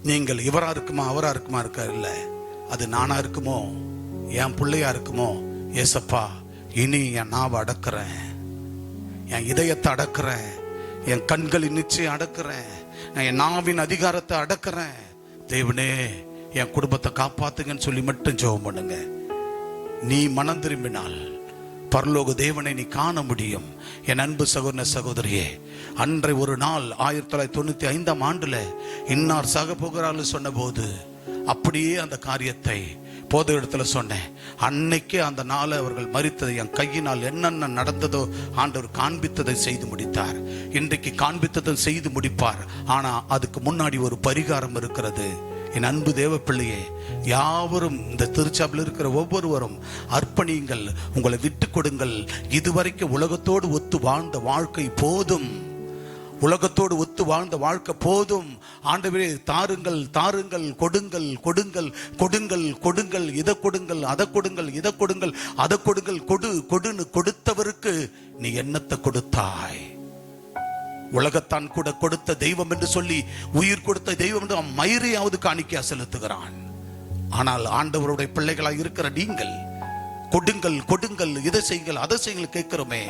நீங்கள் இவரா இருக்குமா அவரா இருக்குமா இருக்கார் இல்ல, அது நானா இருக்குமோ என் பிள்ளையா இருக்குமோ. ஏசப்பா, இனி என் நாவை அடக்கிறேன், என் இதயத்தை அடக்கிறேன், என் கண்களின் நிச்சயம் அடக்கிறேன், என் நாவின் அதிகாரத்தை அடக்கிறேன். தேவனே, என் குடும்பத்தை காப்பாத்துங்கன்னு சொல்லி மட்டும் ஜெபம் பண்ணுங்க. நீ மனம் திரும்பினால் பரலோக தேவனை நீ காண முடியும். என் அன்பு சகோதர சகோதரியே, அன்றை ஒரு நாள் 1995ஆம் ஆண்டுல இன்னார் சாக போகிறார்கள் சொன்ன போது அப்படியே அந்த காரியத்தை பொது இடத்துல சொன்னேன். அன்னைக்கே அந்த நாளை அவர்கள் மரித்ததை என் கையினால் என்னென்ன நடந்ததோ ஆண்டவர் காண்பித்ததை செய்து முடித்தார். இன்றைக்கு காண்பித்ததை செய்து முடிப்பார். ஆனா அதுக்கு முன்னாடி ஒரு பரிகாரம் இருக்கிறது. என் அன்பு தேவ பிள்ளையே, யாவரும் இந்த திருச்சபையில் இருக்கிற ஒவ்வொருவரும் அர்ப்பணியுங்கள், உங்களை விட்டு கொடுங்கள். இதுவரைக்கும் உலகத்தோடு ஒத்து வாழ்ந்த வாழ்க்கை போதும், உலகத்தோடு ஒத்து வாழ்ந்த வாழ்க்கை போதும். ஆண்டவரே, தாருங்கள் தாருங்கள், கொடுங்கள் கொடுங்கள் கொடுங்கள் கொடுங்கள், இதை கொடுங்கள் அதை கொடுங்கள், இதை கொடுங்கள் அதை கொடுங்கள், கொடுன்னு கொடுத்தவருக்கு நீ என்னத்தை கொடுத்தாய்? உலகத்தான் கூட கொடுத்த தெய்வம் என்று சொல்லி, உயிர் கொடுத்த தெய்வம் என்று அவன் மயிரையாவது காணிக்கையா செலுத்துகிறான். ஆனால் ஆண்டவருடைய பிள்ளைகளாக இருக்கிற நீங்கள் கொடுங்கள் கொடுங்கள், இதை செய்யுங்கள் அதை செய்யுங்கள் கேட்கிறோமே,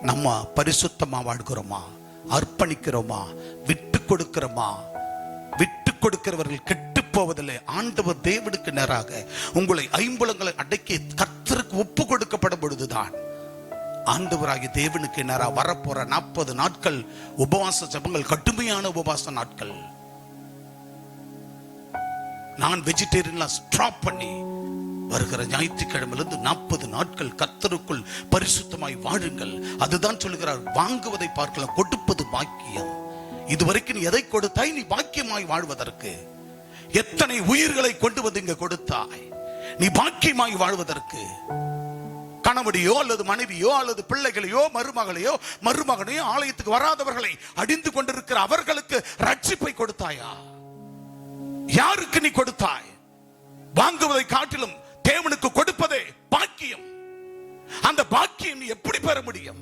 நம்ம பரிசுத்தமா வாழ்கிறோமா? அர்ப்பணிக்கிறோமா? விட்டு கொடுக்கிறோமா? விட்டு கொடுக்கிறவர்கள் கெட்டு போவதில்லை. ஆண்டவர் தேவனுக்கு நேராக உங்களை ஐம்புலங்களை அடக்கி கர்த்தருக்கு ஒப்பு கொடுக்கப்படும் பொழுதுதான் ஆண்டவராகிய தேவனுக்கு நேரா வரப்போற 40 நாட்கள் உபவாச ஜெபங்கள், கடுமையான உபவாச நாட்கள். நான் வெஜிடேரியன்லாம் ஸ்டாப் பண்ணி வருகிற ஞாயிற்றுக்கிழமையிலிருந்து 40 நாட்கள் கர்த்தருக்குள் பரிசுத்தமாய் வாழுங்கள். அதுதான் சொல்லுகிறார், வாங்குவதை பார்க்கலாம், கொடுப்பது பாக்கியம். இதுவரைக்கும் எதை கொடுத்தாய்? நீ பாக்கியமாய் வாழ்வதற்கு. எத்தனை உயிர்களை கொண்டு வந்து இங்க கொடுத்தாய் நீ பாக்கியமாய் வாழ்வதற்கு. கணவனையோ அல்லது மனைவியோ அல்லது பிள்ளைகளையோ மருமகனையோ ஆலயத்துக்கு வராதவர்களை அடிந்து கொண்டிருக்கிற அவர்களுக்கு ரட்சிப்பை கொடுத்தாயா? யாருக்கு நீ கொடுத்தாய்? வாங்குவதை காட்டிலும் தேவனுக்கு கொடுப்பதே பாக்கியம். அந்த பாக்கியம் நீ எப்படி பெற முடியும்?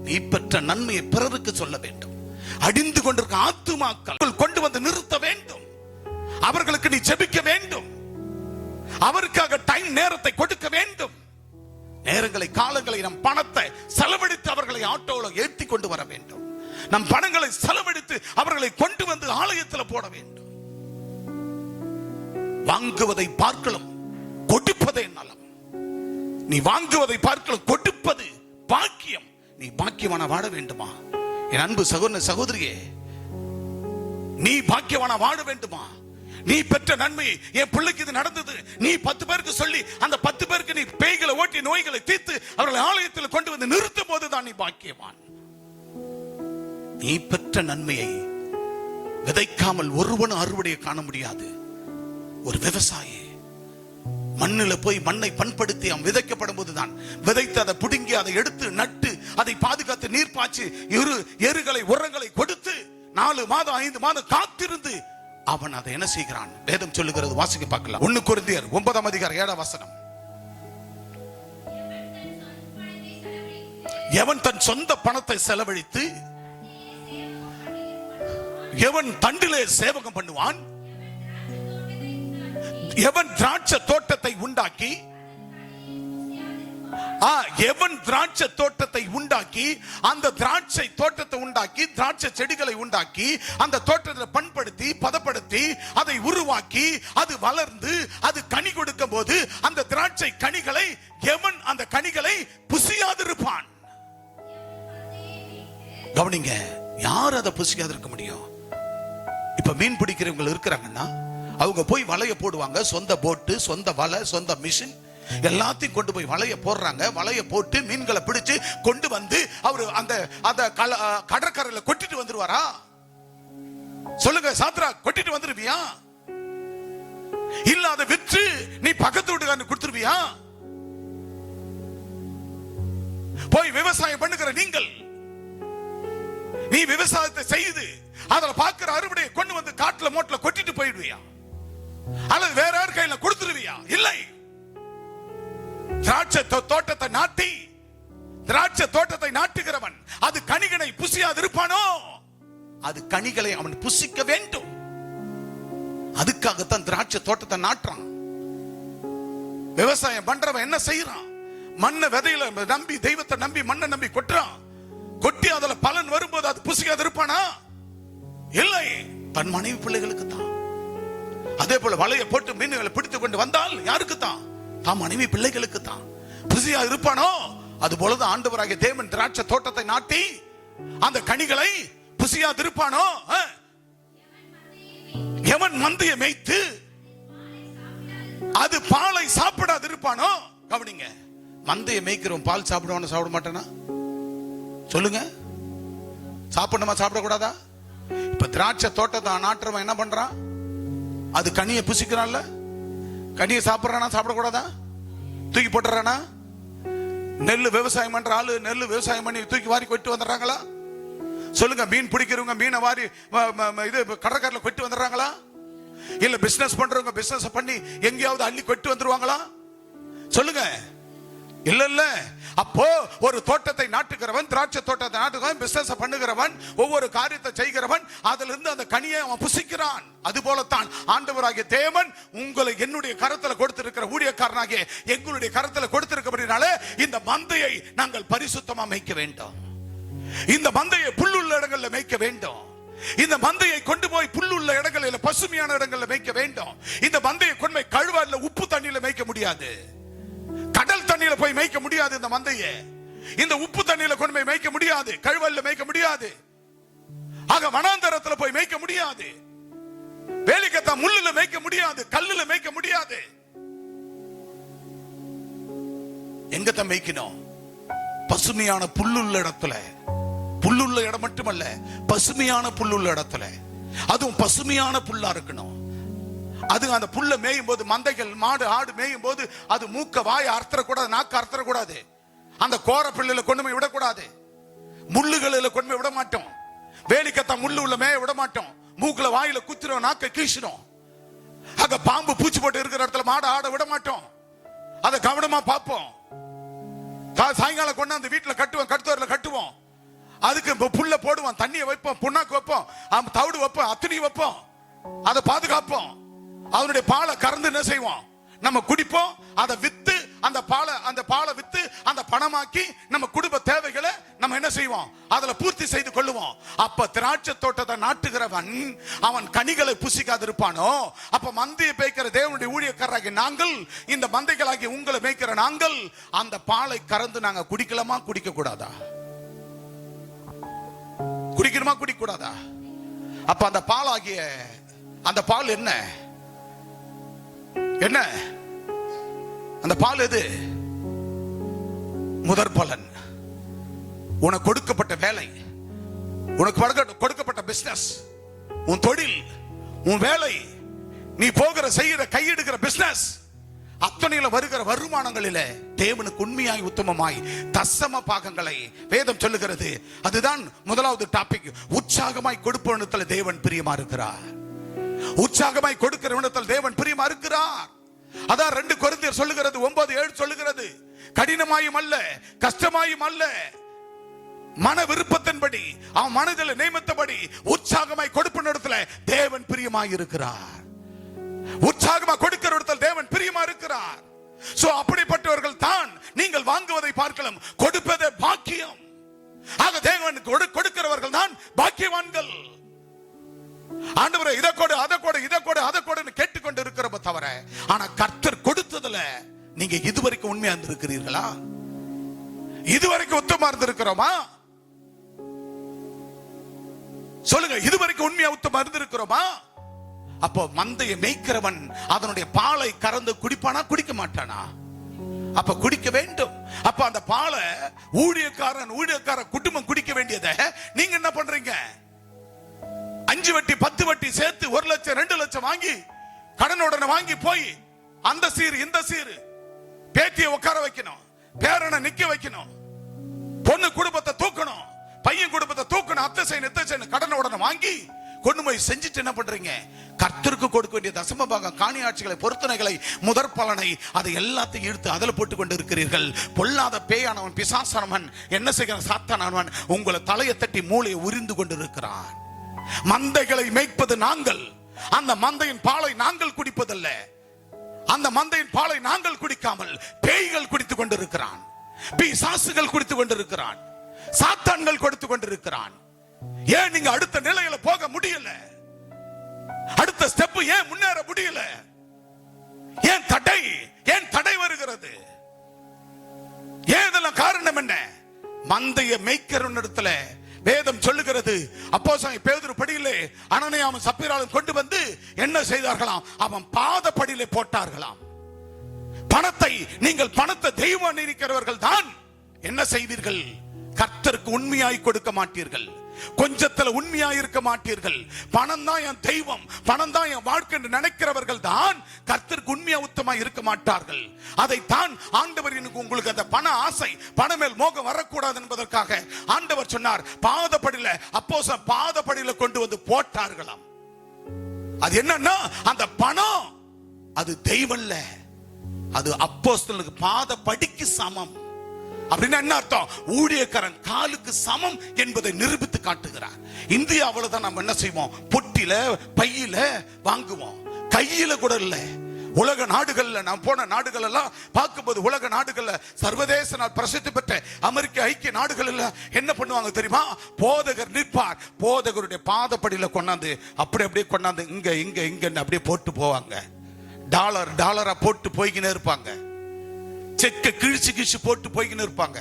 நீ பெற்ற நன்மையை பிறருக்கு சொல்ல வேண்டும். அடிந்து கொண்டிருக்க ஆத்துமாக்கள் கொண்டு வந்து நிறுத்த வேண்டும். அவர்களுக்கு நீ ஜெபிக்க வேண்டும். அவருக்காக டைம் நேரத்தை கொடுக்க வேண்டும். நேரங்களை காலங்களை நம் பணத்தை செலவழித்து அவர்களை ஆட்டோவில் ஏற்றி கொண்டு வர வேண்டும். நம் பணங்களை செலவழித்து அவர்களை கொண்டு வந்து ஆலயத்தில் போட வேண்டும். வாங்குவதை பார்க்கலாம் கொடுப்பதே நலம். நீ வாங்குவதை பார்க்கலாம் கொடுப்பது பாக்கியம். நீ பாக்கியமான வாழ வேண்டுமா என் அன்பு சகோதர சகோதரியே? நீ பாக்கியமான வாழ வேண்டுமா? நீ பெற்ற நன்மை, என் பிள்ளைக்கு இது நடந்தது, நீ 10 பேருக்கு சொல்லி அந்த 10 பேருக்கு நீ பேய்களை ஓட்டி நோய்களை தீர்த்து அவர்களை ஆலயத்தில் கொண்டு வந்து நிறுத்தும் போதுதான் நீ பாக்கியவான். நீ பெற்ற நன்மையை விதைக்காமல் ஒருவனும் அறுவடையை காண முடியாது. ஒரு விவசாயி மண்ணில் போய் மண்ணை பண்படுத்தி அவன் விதைக்கப்படும் போதுதான் விதைத்து அதை புடுங்கி அதை எடுத்து நட்டு அதை பாதுகாத்து நீர் பாய்ச்சி எருகளை உரங்களை கொடுத்து 4 மாதம் 5 மாதம் காத்திருந்து அவன் அதை என்ன செய்கிறான்? வேதம் சொல்லுகிறது, வாசிக்க பார்க்கலாம். 1 கொரிந்தியர் 9ஆம் அதிகாரம் 7ஆம் வசனம். எவன் தன் சொந்த பணத்தை செலவழித்து எவன் தண்டிலே சேவகம் பண்ணுவான், எவன் திராட்சை தோட்டத்தை உண்டாக்கி எவன் திராட்சை தோட்டத்தை உண்டாக்கி அந்த திராட்சை தோட்டத்தை உண்டாக்கி திராட்சை செடிகளை உண்டாக்கி அந்த தோட்டத்தை பண்படுத்தி பதப்படுத்தி அதை உருவாக்கி அது வளர்ந்து அது கனி கொடுக்கும் போது அந்த திராட்சை கனிகளை எவன் அந்த கனிகளை புசியாதிருப்பான். கவனிங்க, யார் அதை புசிக்காதிருக்க முடியும்? இப்ப மீன் பிடிக்கிறவங்க இருக்கிறாங்கன்னா அவங்க போய் வலைய போடுவாங்க. சொந்த போட்டு, சொந்த வலை, சொந்த மிஷின் எல்லாத்தையும் கொண்டு போய் வலைய போடுறாங்க. வலைய போட்டு மீன்களை பிடிச்சு கொண்டு வந்து அவரு அந்த கடற்கரையில கொட்டிட்டு வந்துருவாரா? சொல்லுங்க சாத்ரா, கொட்டிட்டு வந்துருவியா? இல்ல அதை விற்று நீ பக்கத்து வீட்டுக்காரனுக்கு கொடுத்துருவியா? போய் விவசாயம் பண்ணுகிற நீங்கள், நீ விவசாயத்தை செய்து அதுல பாக்குற அறுவடையை கொண்டு வந்து காட்டுல மோட்ல கொட்டிட்டு போயிடுவியா? அல்லது வேற யார் கையில கொடுத்துருவியா? இல்லை. திராட்சை தோட்டத்தை நாட்டி திராட்சை தோட்டத்தை நாட்டுகிறவன் அது கனிகளை புசியாது இருப்பானோ? அது கனிகளை அவன் புசிக்க வேண்டும். அதுக்காகத்தான் திராட்சை தோட்டத்தை நாட்டுறான். விவசாயம் பண்றவன் என்ன செய்யறான்? மண்ணை விதையில நம்பி, தெய்வத்தை நம்பி, மண்ணை நம்பி கொட்டுறான். கொட்டி அதுல பலன் வரும்போது அது புசிக்காது இருப்பானா? இல்லை. தன் மனைவி பிள்ளைகளுக்கு தான். அதே போல வலையை போட்டு மீன்களை பிடித்துக் கொண்டு வந்தால் யாருக்கு தான்? தான் மனைவி பிள்ளைகளுக்கு தான். புசியா இருப்பானோ? அது போலதான் ஆண்டவராகிய தேவன் திராட்சை தோட்டத்தை நாட்டி அந்த கனிகளை புசியாது இருப்பானோ? எவன் மந்தையை மேய்த்து அது பாலை சாப்பிடாது இருப்பானோ? கவனிங்க, மந்தையை மேய்க்கிறவன் பால் சாப்பிடுவான சாப்பிட மாட்டானா? சொல்லுங்க, சாப்பிடணுமா சாப்பிடக்கூடாதா? இப்ப திராட்சை தோட்டத்தை நாட்டுறவன் என்ன பண்றான்? அது கனியை புசிக்கிறான்ல, கனியை சாப்பிடுறானா சாப்பிடக்கூடாதா? தூக்கி போட்டுறானா? நெல்லு விவசாயம் பண்ற ஆளு நெல்லு விவசாயம் பண்ணி தூக்கி வாரி கொட்டு வந்துடுறாங்களா? சொல்லுங்க, மீன் பிடிக்கிறவங்க மீனை வாரி இது கடற்கரையில கொட்டு வந்துடுறாங்களா? இல்ல பிசினஸ் பண்றவங்க பிசினஸ் பண்ணி எங்கேயாவது அள்ளி கொட்டு வந்துருவாங்களா? சொல்லுங்க, இல்ல இல்ல. அப்போ ஒரு தோட்டத்தை நாட்டுகிறவன், திராட்சை தோட்டத்தை நாட்டுகிறவன், பிசினஸ் பண்ணுகிறவன், ஒவ்வொரு காரியத்தை செய்கிறவன், அதிலிருந்து அந்த கனியை அவன் புசிக்கிறான். அது போலத்தான் ஆண்டவராகிய தேவன் உங்களை என்னுடைய கரத்துல கொடுத்திருக்கிற ஊழியக்காரனாகிய எங்களுடைய கரத்துல கொடுத்திருக்கிறபடினால இந்த மந்தையை நாங்கள் பரிசுத்தமா மேய்க்க வேண்டும். இந்த மந்தையை புல்லுள்ள இடங்கள்ல மேய்க்க வேண்டும். இந்த மந்தையை கொண்டு போய் புல்லுள்ள இடங்களில் பசுமையான இடங்கள்ல மேய்க்க வேண்டும். இந்த மந்தையை கொண்டு போய் கழுவாரில் உப்பு தண்ணியில மேய்க்க முடியாது. கடல் தண்ணியில போய் மேய்க்க முடியாது. இந்த மந்தையை இந்த உப்பு தண்ணியில கொண்டு போய் மேய்க்க முடியாது. கழுவாரில் மேய்க்க முடியாது. ஆக வனாந்தரத்துல போய் மேய்க்க முடியாது. வேலிக்கத்தா முள்ளுல மேய்க்க முடியாது. கல்லுல மேய்க்க முடியாது. எங்கத்தான் மேய்க்கணும்? பசுமையான புல்லுள்ள இடத்துல. புல்லுள்ள இடம் மட்டுமல்ல, பசுமையான புல்லுள்ள இடத்துல. அதுவும் பசுமையான புல்லா இருக்கணும். அது அந்த புல்ல மேயும் போது, மந்தைகள் மாடு ஆடு மேயும் போது அது மூக்க வாயை அறுத்தரக்கூடாது, நாக்கு அறுத்தரக்கூடாது. அந்த கோர பிள்ளையில கொண்டு போய் விடக்கூடாது. முள்ளுகளில் கொண்டு போய் விட மாட்டோம். வேலிக்கத்தா முள்ளு உள்ள மேய விட மாட்டோம். மூக்குல வாயில குத்திரும், நாக்கை கீசிடும். அங்க பாம்பு பூச்சி போட்டு இருக்கிற இடத்துல மாடு ஆட விட மாட்டோம். அதை கவனமா பார்ப்போம். சாயங்காலம் கொண்டு அந்த வீட்டுல கட்டுவோம், கட்டுத்தோரில் கட்டுவோம். அதுக்கு புல்ல போடுவோம், தண்ணியை வைப்போம், புண்ணாக்கு வைப்போம், தவிடு வைப்போம், அத்தனி வைப்போம், அதை பாதுகாப்போம். அதனுடைய பாலை கறந்து என்ன செய்வோம், நம்ம குடிப்போம். அதை வித்து அந்த பாலை வித்து அந்த பணமாக்கி நம்ம குடும்ப தேவைகளை நம்ம என்ன செய்வோம், அதுல பூர்த்தி செய்து கொள்ளுவோம். அப்ப திராட்சை தோட்டத்தை நாட்டுகிறவன் அவன் கனிகளை புசிக்காது இருப்பானோ? அப்ப மந்தையை மேய்க்கிற தேவனுடைய ஊழியக்காரராகிய நாங்கள், இந்த மந்தைகளாகிய உங்களை மேய்க்கிற நாங்கள், அந்த பாலை கறந்து நாங்க குடிக்கலாமா, குடிக்க கூடாதா? குடிக்கணுமா, குடிக்க கூடாதா? அப்ப அந்த பாலாகிய அந்த பால் என்ன என்ன அந்த பால் எது? முதற் பலன். உனக்கு கொடுக்கப்பட்ட வேலை, உனக்கு கொடுக்கப்பட்ட பிசினஸ், உன் தொழில், உன் வேலை, நீ போகிற செய்கிற கையிடுகிற பிசினஸ், அத்தனையில வருகிற வருமானங்களிலே தேவனுக்கு உண்மையாய் உத்தமமாய் தசம பாகங்களை வேதம் சொல்லுகிறது. அதுதான் முதலாவது டாபிக். உற்சாகமாய் கொடுப்பவனிடத்தில் தேவன் பிரியமா இருக்கிறார். உற்சாகமாய் கொடுக்கிறவனிடத்தில் தேவன் பிரியமா இருக்கிறார். அதான் 2 கொரிந்தியர் சொல்லுகிறது, 9:7 சொல்லுகிறது, கடினமாயும் அல்ல கஷ்டமாயும் அல்ல, மன விருப்பத்தின்படி அவன் மனதில் நியமித்தபடி உற்சாகமாய் கொடுப்பவனிடத்தில் தேவன் பிரியமாய் இருக்கிறார். உற்சாகமா கொடுக்கிற இடத்தில் தேவன் பிரியமா இருக்கிறார். சோ அப்படிப்பட்டவர்கள் தான் நீங்கள் வாங்குவதை பார்க்கலாம், கொடுப்பதே பாக்கியம். ஆக தேவன் கொடுக்கிறவர்கள் தான் பாக்கியவான்கள். ஆண்டவரே இதை கொடு, அதை கொடு, இதை கொடு, அதை கொடுன்னு கேட்டுக்கொண்டு இருக்கிறப்ப தவிர, ஆனா கர்த்தர் கொடுத்ததுல நீங்க இதுவரைக்கும் உண்மையா இருந்திருக்கிறீர்களா? இதுவரைக்கும் உத்தமா இருந்திருக்கிறோமா? சொல்லுங்க, இதுவரைக்கும் உண்மையா உத்தமா இருந்திருக்கிறோமா? அப்போ மந்தையை மேய்க்கிறவன் அதனுடைய பாலை கறந்து குடிப்பானா, குடிக்க மாட்டானா? அப்ப குடிக்க வேண்டும். அப்ப அந்த பாலை ஊழியக்கார குடும்பம் குடிக்க வேண்டியதை நீங்க என்ன பண்றீங்க? 5 வட்டி 10 வட்டி சேர்த்து 1 லட்சம் 2 லட்சம் வாங்கி கடனுடனே வாங்கி போய் அந்த சீர் இந்த சீர், பேத்தியை உட்கார வைக்கணும், பேரனை நிக்க வைக்கணும், பொண்ணு குடும்பத்தை தூக்கணும், பையன் குடும்பத்தை தூக்கணும், அத்தை செய்யணும், கடனை உடனே வாங்கி கொண்டு போய் செஞ்சுட்டு என்ன பண்றீங்க? கர்த்தருக்கு கொடுக்க வேண்டிய தசம பாகம், காணியாட்சிகளை, பொருத்தனைகளை, முதற் பலனை, அதை எல்லாத்தையும் எடுத்து அதில் போட்டுக் கொண்டு இருக்கிறீர்கள். பொல்லாத பேயானவன், பிசாசானவன், என்ன செய்கிற சாத்தானவன் உங்களை தலையை தட்டி மூளையை உரிந்து கொண்டு இருக்கிறான். மந்தைகளை மேய்ப்பது நாங்கள். அந்த மந்தையின் பாலை நாங்கள் குடிப்பதல்ல. அந்த மந்தையின் பாலை நாங்கள் குடிக்காமல் பேய்கள் குடித்துக் கொண்டிருக்கிறான், பிசாசுகள் குடித்துக் கொண்டிருக்கிறான், சாத்தான்கள் கொடுத்துக் கொண்டிருக்கிறான். ஏன் நீங்க அடுத்த நிலையில போக முடியல? அடுத்த ஸ்டெப் ஏன் முன்னேற முடியல? ஏன் தடை வருகிறது? ஏன் இதெல்லாம் காரணம் என்ன? மந்தையை மேய்க்கிற இடத்துல வேதம் சொல்லுகிறது, அப்போஸ்தலன் பேதுரு படியிலே அனனியாவும் சப்பீராலும் கொண்டு வந்து என்ன செய்தார்களாம்? அவன் பாதப்படியிலே போட்டார்களாம். நீங்கள் பணத்தை தெய்வம் இருக்கிறவர்கள் தான் என்ன செய்வீர்கள்? கர்த்தருக்கு உண்மையாய் கொடுக்க மாட்டீர்கள், கொஞ்சத்துல உண்மையாய் இருக்க மாட்டீர்கள். பணம் தான் என் தெய்வம், பணம் தான் என் வாழ்க்கை என்று நினைக்கிறவர்கள் தான் கர்த்தருக்கு உண்மையா உத்தமா இருக்க மாட்டார்கள். அதைத்தான் ஆண்டவர் உங்களுக்கு அந்த பண ஆசை, பண மேல் மோகம் வரக்கூடாது என்பதற்காக ஆண்டவர் சொன்னார், பாதப்படியில அப்போஸ்தலன் பாதப்படியில கொண்டு வந்து போட்டார்களாம். அது என்னன்னா, அந்த பணம் அது தெய்வம் இல்ல, அது அப்போஸ்தலனுக்கு பாதப்படிக்கு சமம். அப்படின்னா என்ன அர்த்தம்? ஊழியக்காரன் காலுக்கு சமம் என்பதை நிரூபித்து காட்டுகிறார். இந்தியாவில் தான் நம்ம என்ன செய்வோம்? பொட்டில பையில வாங்குவோம், கையில கூட இல்ல. உலக நாடுகள்ல நான் போன நாடுகள் எல்லாம் பார்க்கும்போது, உலக நாடுகள்ல சர்வதேச பிரசித்தி பெற்ற அமெரிக்க ஐக்கிய நாடுகள் எல்லாம் என்ன பண்ணுவாங்க தெரியுமா? போதகர் நிற்பார், போதகருடைய பாதப்படியில கொண்டாந்து அப்படியே கொண்டாந்து இங்க இங்க இங்க அப்படியே போட்டு போவாங்க. டாலரா போட்டு போய்கினே இருப்பாங்க, செக்க கிழிச்சு போட்டு போய்கின்னு இருப்பாங்க.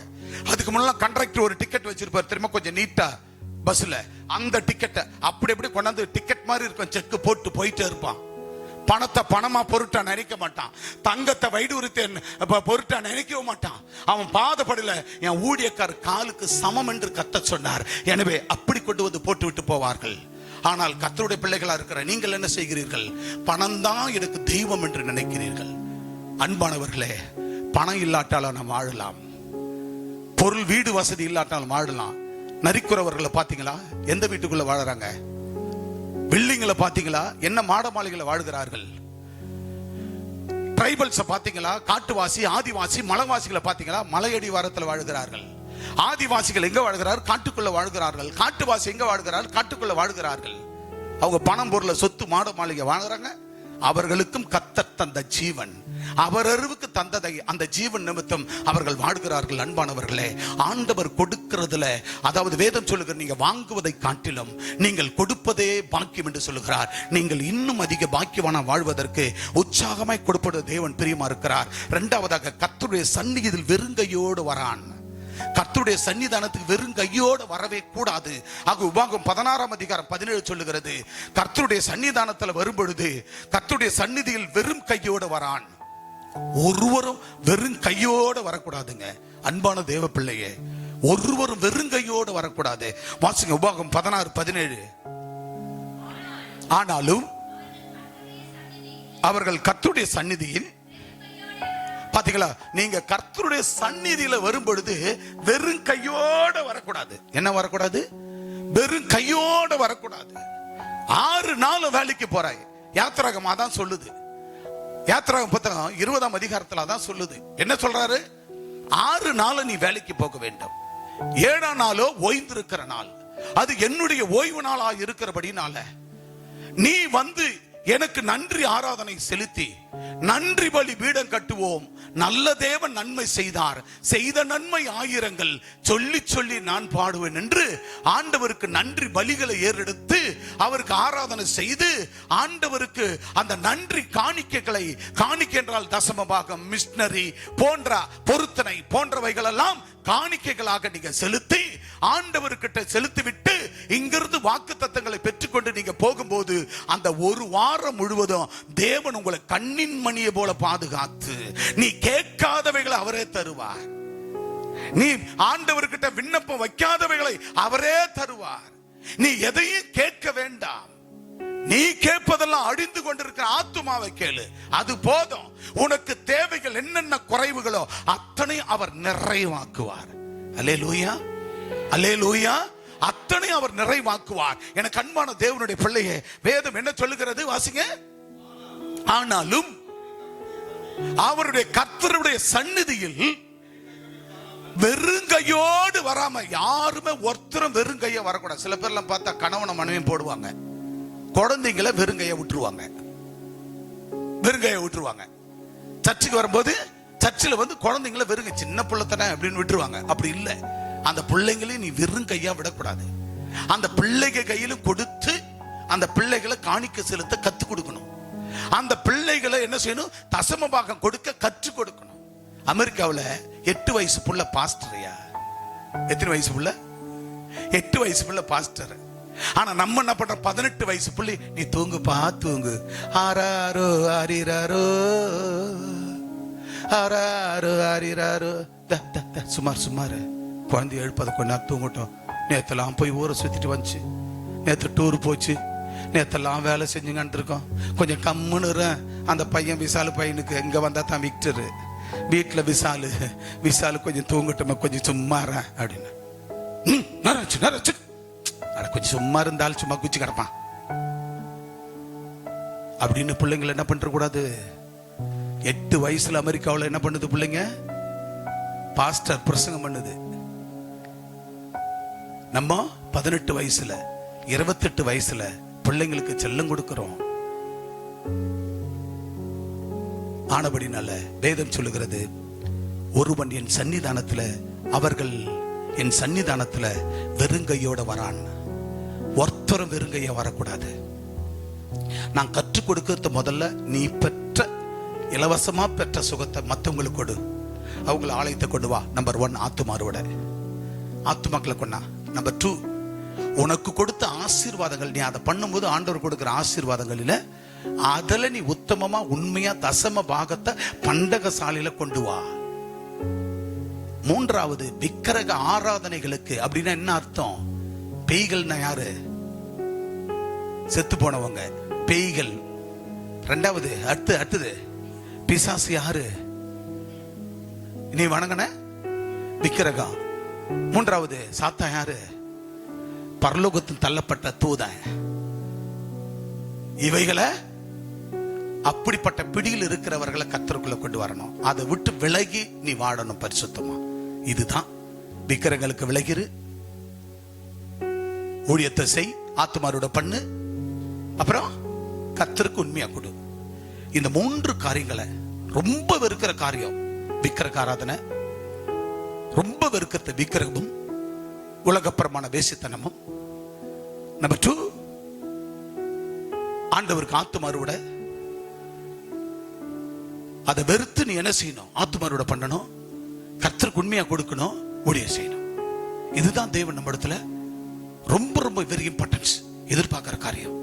அதுக்கு முன்னால கண்டக்டர் ஒரு டிக்கெட் வச்சிருப்பாரு தெரியுமா, கொஞ்சம் நீட்டா பஸ்ல. அந்த டிக்கெட்டை அப்படி கொண்டாந்து டிக்கெட் மாதிரி இருக்கும், செக் போட்டு போயிட்டே இருப்பான். பணத்தை பணமா பொருட்டா நினைக்க மாட்டான், தங்கத்தை வைடூரியத்தை பொருட்டா நினைக்கவும் மாட்டான். அவன் பாதப்படியில என் ஊழியக்கார காலுக்கு சமம் என்று கத்த சொன்னார், எனவே அப்படி கொண்டு வந்து போட்டு விட்டு போவார்கள். ஆனால் கர்த்தருடைய பிள்ளைகளா இருக்கிற நீங்கள் என்ன செய்கிறீர்கள்? பணம் தான் எனக்கு தெய்வம் என்று நினைக்கிறீர்கள். அன்பானவர்களே, பணம் இல்லாட்டாலும் நாம் வாழலாம், பொருள் வீடு வசதி இல்லாட்டாலும் வாழலாம். நரிக்குறவர்களை பாத்தீங்களா? எந்த வீட்டுக்குள்ள வாழறாங்க? பில்டிங்ல பாத்தீங்களா? என்ன மாட மாளிகையில வாழ்கிறார்கள். டிரைபல்ஸ் பாத்தீங்களா? காட்டுவாசி, ஆதிவாசி, மலைவாசிகளை பாத்தீங்களா? மலையடி வாரத்தில் வாழ்கிறார்கள். ஆதிவாசிகள் எங்க வாழ்கிறார்கள்? காட்டுக்குள்ள வாழ்கிறார்கள். காட்டுவாசி எங்க வாழ்கிறார்கள்? காட்டுக்குள்ள வாழ்கிறார்கள். அவங்க பணம் பொருளை சொத்து மாடு மாளிகை வாழ்கிறாங்க. அவர்களுக்கும் கர்த்தர் தந்த ஜீவன், அவரறிவுக்கு தந்ததை அந்த ஜீவன் நிமித்தம் அவர்கள் வாழ்கிறார்கள். அன்பானவர்களே, ஆண்டவர் கொடுக்கிறதுல, அதாவது வேதம் சொல்லுகிற நீங்க வாங்குவதை காட்டிலும் நீங்கள் கொடுப்பதே பாக்கியம் என்று சொல்லுகிறார். நீங்கள் இன்னும் அதிக பாக்கியவான வாழ்வதற்கு உற்சாகமாய் கொடுப்பது தேவன் பிரியமா இருக்கிறார். இரண்டாவதாக, கர்த்தருடைய சந்நிதியில் வெறுங்கையோடு வரான். கர்த்தருடைய சன்னிதானத்துக்கு வெறும் கையோடு வரவே கூடாது. ஆக உபாகம் 16 அதிகாரம் 17 சொல்லுகிறது, கர்த்தருடைய சன்னிதானத்தில் வரும்பொழுது கர்த்தருடைய சந்நிதியில் வெறும் கையோடு வரான். ஒருவரும் வெறும் கையோடு வரக்கூடாதுங்க. அன்பான தேவ பிள்ளையே, ஒருவரும் வெறும் கையோடு வரக்கூடாது. வாசிங்க உபாகம் 16:17. ஆனாலும் அவர்கள் கர்த்தருடைய சந்நிதியில், பாத்தீங்களா, நீங்க கர்த்தருடைய சந்நிதியில வரும் பொழுது வெறும் கையோட வரக்கூடாது. என்ன வரக்கூடாது? வெறும் கையோட வரக்கூடாது. 6 நாள் வேலைக்கு போறாய். யாத்திராகம் அதான் சொல்லுது. யாத்திராகம் புத்தகம் 20 அதிகாரத்துல அதான் சொல்லுது. என்ன சொல்றாரு? 6 நாள் நீ வேலைக்கு போக வேண்டும். 7ஆம் நாளோ ஓய்ந்திருக்கிற நாள். அது என்னுடைய ஓய்வு நாளா இருக்கிறபடினால நீ வந்து எனக்கு நன்றி ஆராதனை செலுத்தி நன்றி பலி பீடம் கட்டுவோம். நல்ல தேவன் நன்மை செய்தார், செய்த நன்மை ஆயிரங்கள், சொல்லி சொல்லி நான் பாடுவேன் என்று ஆண்டவருக்கு நன்றி பலிகளை ஏறெடுத்து அவருக்கு ஆராதனை செய்து ஆண்டவருக்கு அந்த நன்றி காணிக்கைகளை, காணிக்கை என்றால் தசம பாகம், மிஷனரி போன்ற பொருத்தனை போன்றவைகள் எல்லாம் காணிக்கைகளாக நீங்க செலுத்தி ஆண்டவர்கிட்ட செலுத்திவிட்டு இங்கிருந்து வாக்குத்தத்தங்களை பெற்றுக்கொண்டு நீங்க போகும்போது அந்த ஒரு வாரம் முழுவதும் தேவன் உங்களை கண்ணின் மணியை போல பாதுகாத்து, நீ கேட்காதவைகளை அவரே தருவார். நீ ஆண்டவர்கிட்ட விண்ணப்பம் வைக்காதவைகளை அவரே தருவார். நீ எதையும் கேட்க வேண்டாம். நீ கேட்பதெல்லாம் அழிந்து கொண்டிருக்கிற ஆத்துமாவை கேளு, அது போதும். உனக்கு தேவைகள் என்னென்ன குறைவுகளோ அத்தனை அவர் நிறைவாக்குவார். அல்லேலூயா, அல்லேலூயா. அத்தனை அவர் நிறைவாக்குவார். எனக்கு அன்பான தேவனுடைய பிள்ளையே, வேதம் என்ன சொல்லுகிறது? வாசிங்க. ஆனாலும் அவருடைய கர்த்தருடைய சந்நிதியில் வெறுங்கையோடு வராம, யாருமே ஒருத்தரும் வெறுங்கைய வரக்கூடாது. சில பேர்லாம் பார்த்தா கணவனை மனைவியும் போடுவாங்க, குழந்தைங்களை வெறுங்கைய விட்டுருவாங்க, வெறுங்கைய விட்டுருவாங்க. சர்ச்சுக்கு வரும்போது சர்ச்சில் வந்து குழந்தைங்களை வெறுங்க, சின்ன பிள்ளை தானே அப்படின்னு விட்டுருவாங்க. அப்படி இல்லை, அந்த பிள்ளைங்களையும் நீ வெறும் கையா விடக்கூடாது. அந்த பிள்ளைங்க கையிலும் கொடுத்து அந்த பிள்ளைகளை காணிக்க செலுத்த கத்து கொடுக்கணும். அந்த பிள்ளைகளை என்ன செய்யணும்? தசம பாகம் கொடுக்க கற்றுக் கொடுக்கணும். அமெரிக்காவில் 8 வயசு புள்ள பாஸ்டரையா? எத்தனை வயசு புள்ள? 8 வயசு புள்ள பாஸ்டர். ஆனா நம்ம என்ன பண்ற? 18 வயசு புள்ளி, நீ தூங்குப்பா தூங்கு, ஆராரோ ஆரிராரோ ஆராரோ ஆரிராரோ, சுமார் சுமார் குழந்தை எழுப்பதை கொஞ்ச நேரம் தூங்கட்டும். நேத்தெல்லாம் போய் ஊரை சுத்திட்டு வந்துச்சு, நேற்று டூர் போச்சு, நேத்தெல்லாம் வேலை செஞ்சுங்கன்னு இருக்கோம், கொஞ்சம் கம்முன்னு. அந்த பையன் விசாலு பையனுக்கு எங்க வந்தா தான் விக்டரு, வீட்டுல விசாலு கொஞ்சம் தூங்கட்டுமா, கொஞ்சம் சும்மாற அப்படின்னு. கொஞ்சம் சும்மா இருந்தாலும் சும்மா குச்சி கிடப்பான் அப்படின்னு பிள்ளைங்களை என்ன பண்ற கூடாது. 8 வயசுல அமெரிக்காவில் என்ன பண்ணுது பிள்ளைங்க? பாஸ்டர் பிரசங்கம் பண்ணுது. நம்ம 18 வயசுல 28 வயசுல பிள்ளைங்களுக்கு செல்லம் கொடுக்கிறோம். ஆனபடினால வேதம் சொல்லுகிறது, ஒருவன் என் சன்னிதானத்துல, அவர்கள் என் சன்னிதானத்துல வெறுங்கையோட வரான். ஒருத்தரும் வெறுங்கைய வரக்கூடாது. நான் கற்றுக் கொடுக்கிறது முதல்ல நீ பெற்ற இலவசமா பெற்ற சுகத்தை மற்றவங்களுக்கு கொடு. அவங்களை ஆலயத்தை கொண்டு வா. நம்பர் 1 ஆத்துமாரோட ஆத்துமாக்களை கொண்டா. நம்பர் 2 உனக்கு கொடுத்த ஆசீர்வாதங்கள், நீ அதை பண்ணும்போது ஆண்டவர் கொடுக்கிற ஆசீர்வாதங்களில் அதுல நீ உத்தமமா உண்மையா தசம பாகத்தை பண்டக சாலையில கொண்டு வா. 3வது விக்கிரக ஆராதனைகளுக்கு, அப்படின்னா என்ன அர்த்தம்? பேய்கள்னா யாரு? செத்து போனவங்க பேய்கள். 2வது அடுத்தது பிசாசு யாரு? நீ வணங்கின விக்கிரகம். 3வது சாத்தான் யாரு? பரலோகத்தில் தள்ளப்பட்ட தூதன். இவைகளை அப்படிப்பட்ட பிடியில் இருக்கிறவர்களை கர்த்தருக்குள்ள கொண்டு வரணும். அதை விட்டு விலகி நீ வாழணும் பரிசுத்தமா. இதுதான் விக்கிரங்களுக்கு விலகிரு, ஊழியத்தை செய், ஆத்துமாரோட பண்ணு, அப்புறம் கர்த்தருக்கு உண்மையா கொடு. இந்த 3 காரியங்களை ரொம்ப வெறுக்கிற காரியம் விக்கிரக ஆராதனை, ரொம்ப வெறுக்கிறது விக்கிரகமும் உலகப்புறமான வேசித்தனமும். நம்பர் 2, ஆண்டவருக்கு ஆத்துமாரோட அதை வெறுத்து நீ என்ன செய்யணும்? ஆத்துமாரோட பண்ணணும், கர்த்தருக்கு உண்மையா கொடுக்கணும், ஊழியம் செய்யணும். இதுதான் தேவன் நம்ம இடத்துல ரொம்ப ரொம்ப வெரி இம்பார்ட்டன்ஸ் எதிர்பார்க்கிற காரியம்.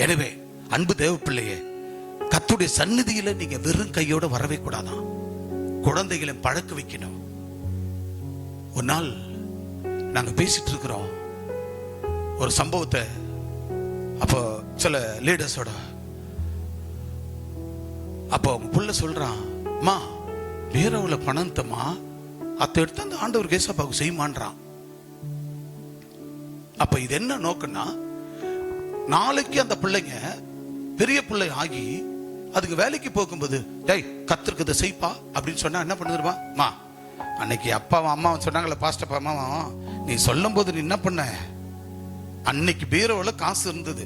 எனவே அன்பு தேவ பிள்ளையே, கர்த்தருடைய சந்நிதியில நீங்க வெறும் கையோட வரவே கூடாதான். குழந்தைகளை பழக்க வைக்கணும். ஒரு நாள் நாங்க பேசிட்டு இருக்கிறோம் ஒரு சம்பவத்தை. அப்போ சில லீடர்ஸோட அப்போ அவங்க புள்ள சொல்றான், அம்மா பீரோவில் பணத்தம்மா அதை எடுத்து அந்த ஆண்டவர் கேசப்பாவுக்கு செய்யுமான்றான். அப்ப இது என்ன நோக்கம்னா, நாளைக்கு அந்த பிள்ளைங்க பெரிய பிள்ளை ஆகி அதுக்கு வேலைக்கு போகும்போது, டேய் கர்த்தருக்கு இதை செய்ப்பா அப்படின்னு சொன்னா என்ன பண்ணுதுமா? மா அன்னைக்கு அப்பாவும் அம்மாவும் சொன்னாங்களே, பாஸ்டப்பா அம்மாவும், நீ சொல்லும் போது நீ என்ன பண்ண? அன்னைக்கு பீரோவில் காசு இருந்தது.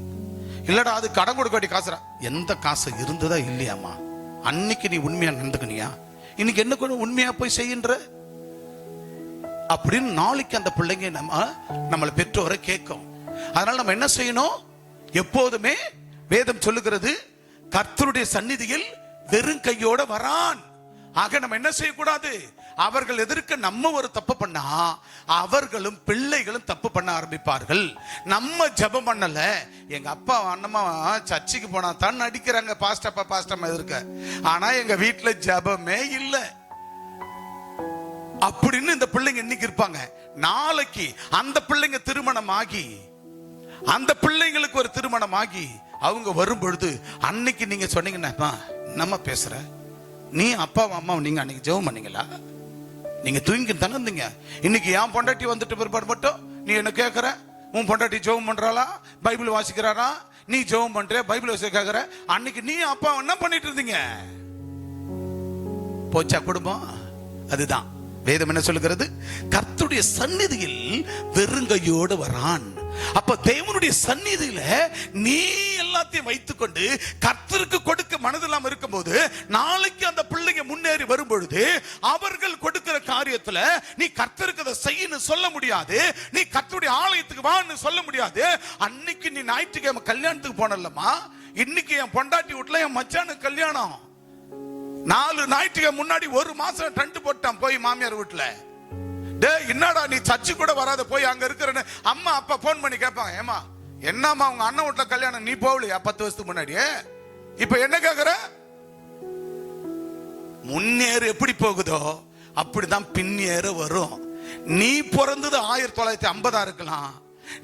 இல்லடா அது கடன் கொடுக்க வேண்டிய காசுடா. எந்த காசு இருந்ததா இல்லையாமா? அன்னைக்கு நீ உண்மையா நடந்துக்கணியா? இன்னைக்கு என்ன கூட உண்மையா போய் செய்கின்ற அப்படின்னு நாளைக்கு அந்த பிள்ளைங்க நம்மளை பெற்றோரை கேட்கும். அதனால நம்ம என்ன செய்யணும்? எப்போதுமே வேதம் சொல்லுகிறது, கர்த்தருடைய சந்நிதியில் வெறும் கையோட வரான். ஆக நம்ம என்ன செய்யக்கூடாது? அவர்கள் எதிர்க்க நம்ம ஒரு தப்பு பண்ணா அவர்களும் பிள்ளைகளும் தப்பு பண்ண ஆரம்பிப்பார்கள். நம்ம ஜெபம் பண்ணல, எங்க அப்பா அண்ணம்மா சர்ச்சுக்கு போனா தான் நடிக்கிறாங்க பாஸ்டப்பா பாஸ்டம்மா எதிர்க்க, ஆனா எங்க வீட்டுல ஜெபமே இல்லை அப்படின்னு இந்த பிள்ளைங்க இன்னைக்கு இருப்பாங்க. நாளைக்கு அந்த பிள்ளைங்க திருமணம் ஆகி, அந்த பிள்ளைங்களுக்கு ஒரு திருமணம் ஆகி அவங்க வரும் பொழுது, அன்னைக்கு நீங்க சொன்னீங்கன்னா, நம்ம பேசுற நீ அப்பா அம்மா நீங்க அன்னைக்கு ஜெபம் பண்ணீங்களா? நீங்க தூங்கி தானே இருந்தீங்க. இன்னைக்கு என் பொண்டாட்டி வந்துட்டு பிற்பாடு மட்டும் நீ என்ன கேட்கற? உன் பொண்டாட்டி ஜெபம் பண்றாளா? பைபிள் வாசிக்கிறாரா? நீ ஜெபம் பண்ற, பைபிள் வாசிக்க கேட்கற. அன்னைக்கு நீ அப்பா என்ன பண்ணிட்டு இருந்தீங்க? போச்சா குடும்பம்? அதுதான் வேதம் என்ன சொல்லுகிறது? கர்த்தருடைய சந்நிதியில் வெறுங்கையோடு வரான். அப்ப தேவனுடைய சந்நிதியில நீ எல்லாத்தையும் வைத்துக்கொண்டு கர்த்தருக்கு கொடுக்க மனதில்லாம இருக்கும் போது, நாளைக்கு அந்த பிள்ளைங்க முன்னேறி வரும் பொழுது அவர்கள் கொடுக்கிற காரியத்துல நீ கர்த்தருக்கு அதை செய்யணும் சொல்ல முடியாது. நீ கர்த்தருடைய ஆலயத்துக்கு வான்னு சொல்ல முடியாது. அன்னைக்கு நீ ஞாயிற்றுக்கிழமை கல்யாணத்துக்கு போனல்லம்மா, இன்னைக்கு என் பொண்டாட்டி வீட்டுல என் மச்சானுக்கு கல்யாணம். 4 ஞாயிற்றுக்கிழமை முன்னாடி 1 மாசம் டென்ட் போட்டான் போய் மாமியார் வீட்டுல. டே என்னடா நீ சர்ச்சு கூட வராத, போய் அங்க இருக்கிறன்னு அம்மா அப்பா போன் பண்ணி கேட்பாங்க, ஏமா என்னம்மா உங்க அண்ணன் வீட்டுல கல்யாணம், நீ போகலையா 10 வருஷத்துக்கு முன்னாடியே? இப்ப என்ன கேக்குற? முன்னேறு எப்படி போகுதோ அப்படிதான் பின்னேற வரும். நீ பிறந்தது 1950 இருக்கலாம்,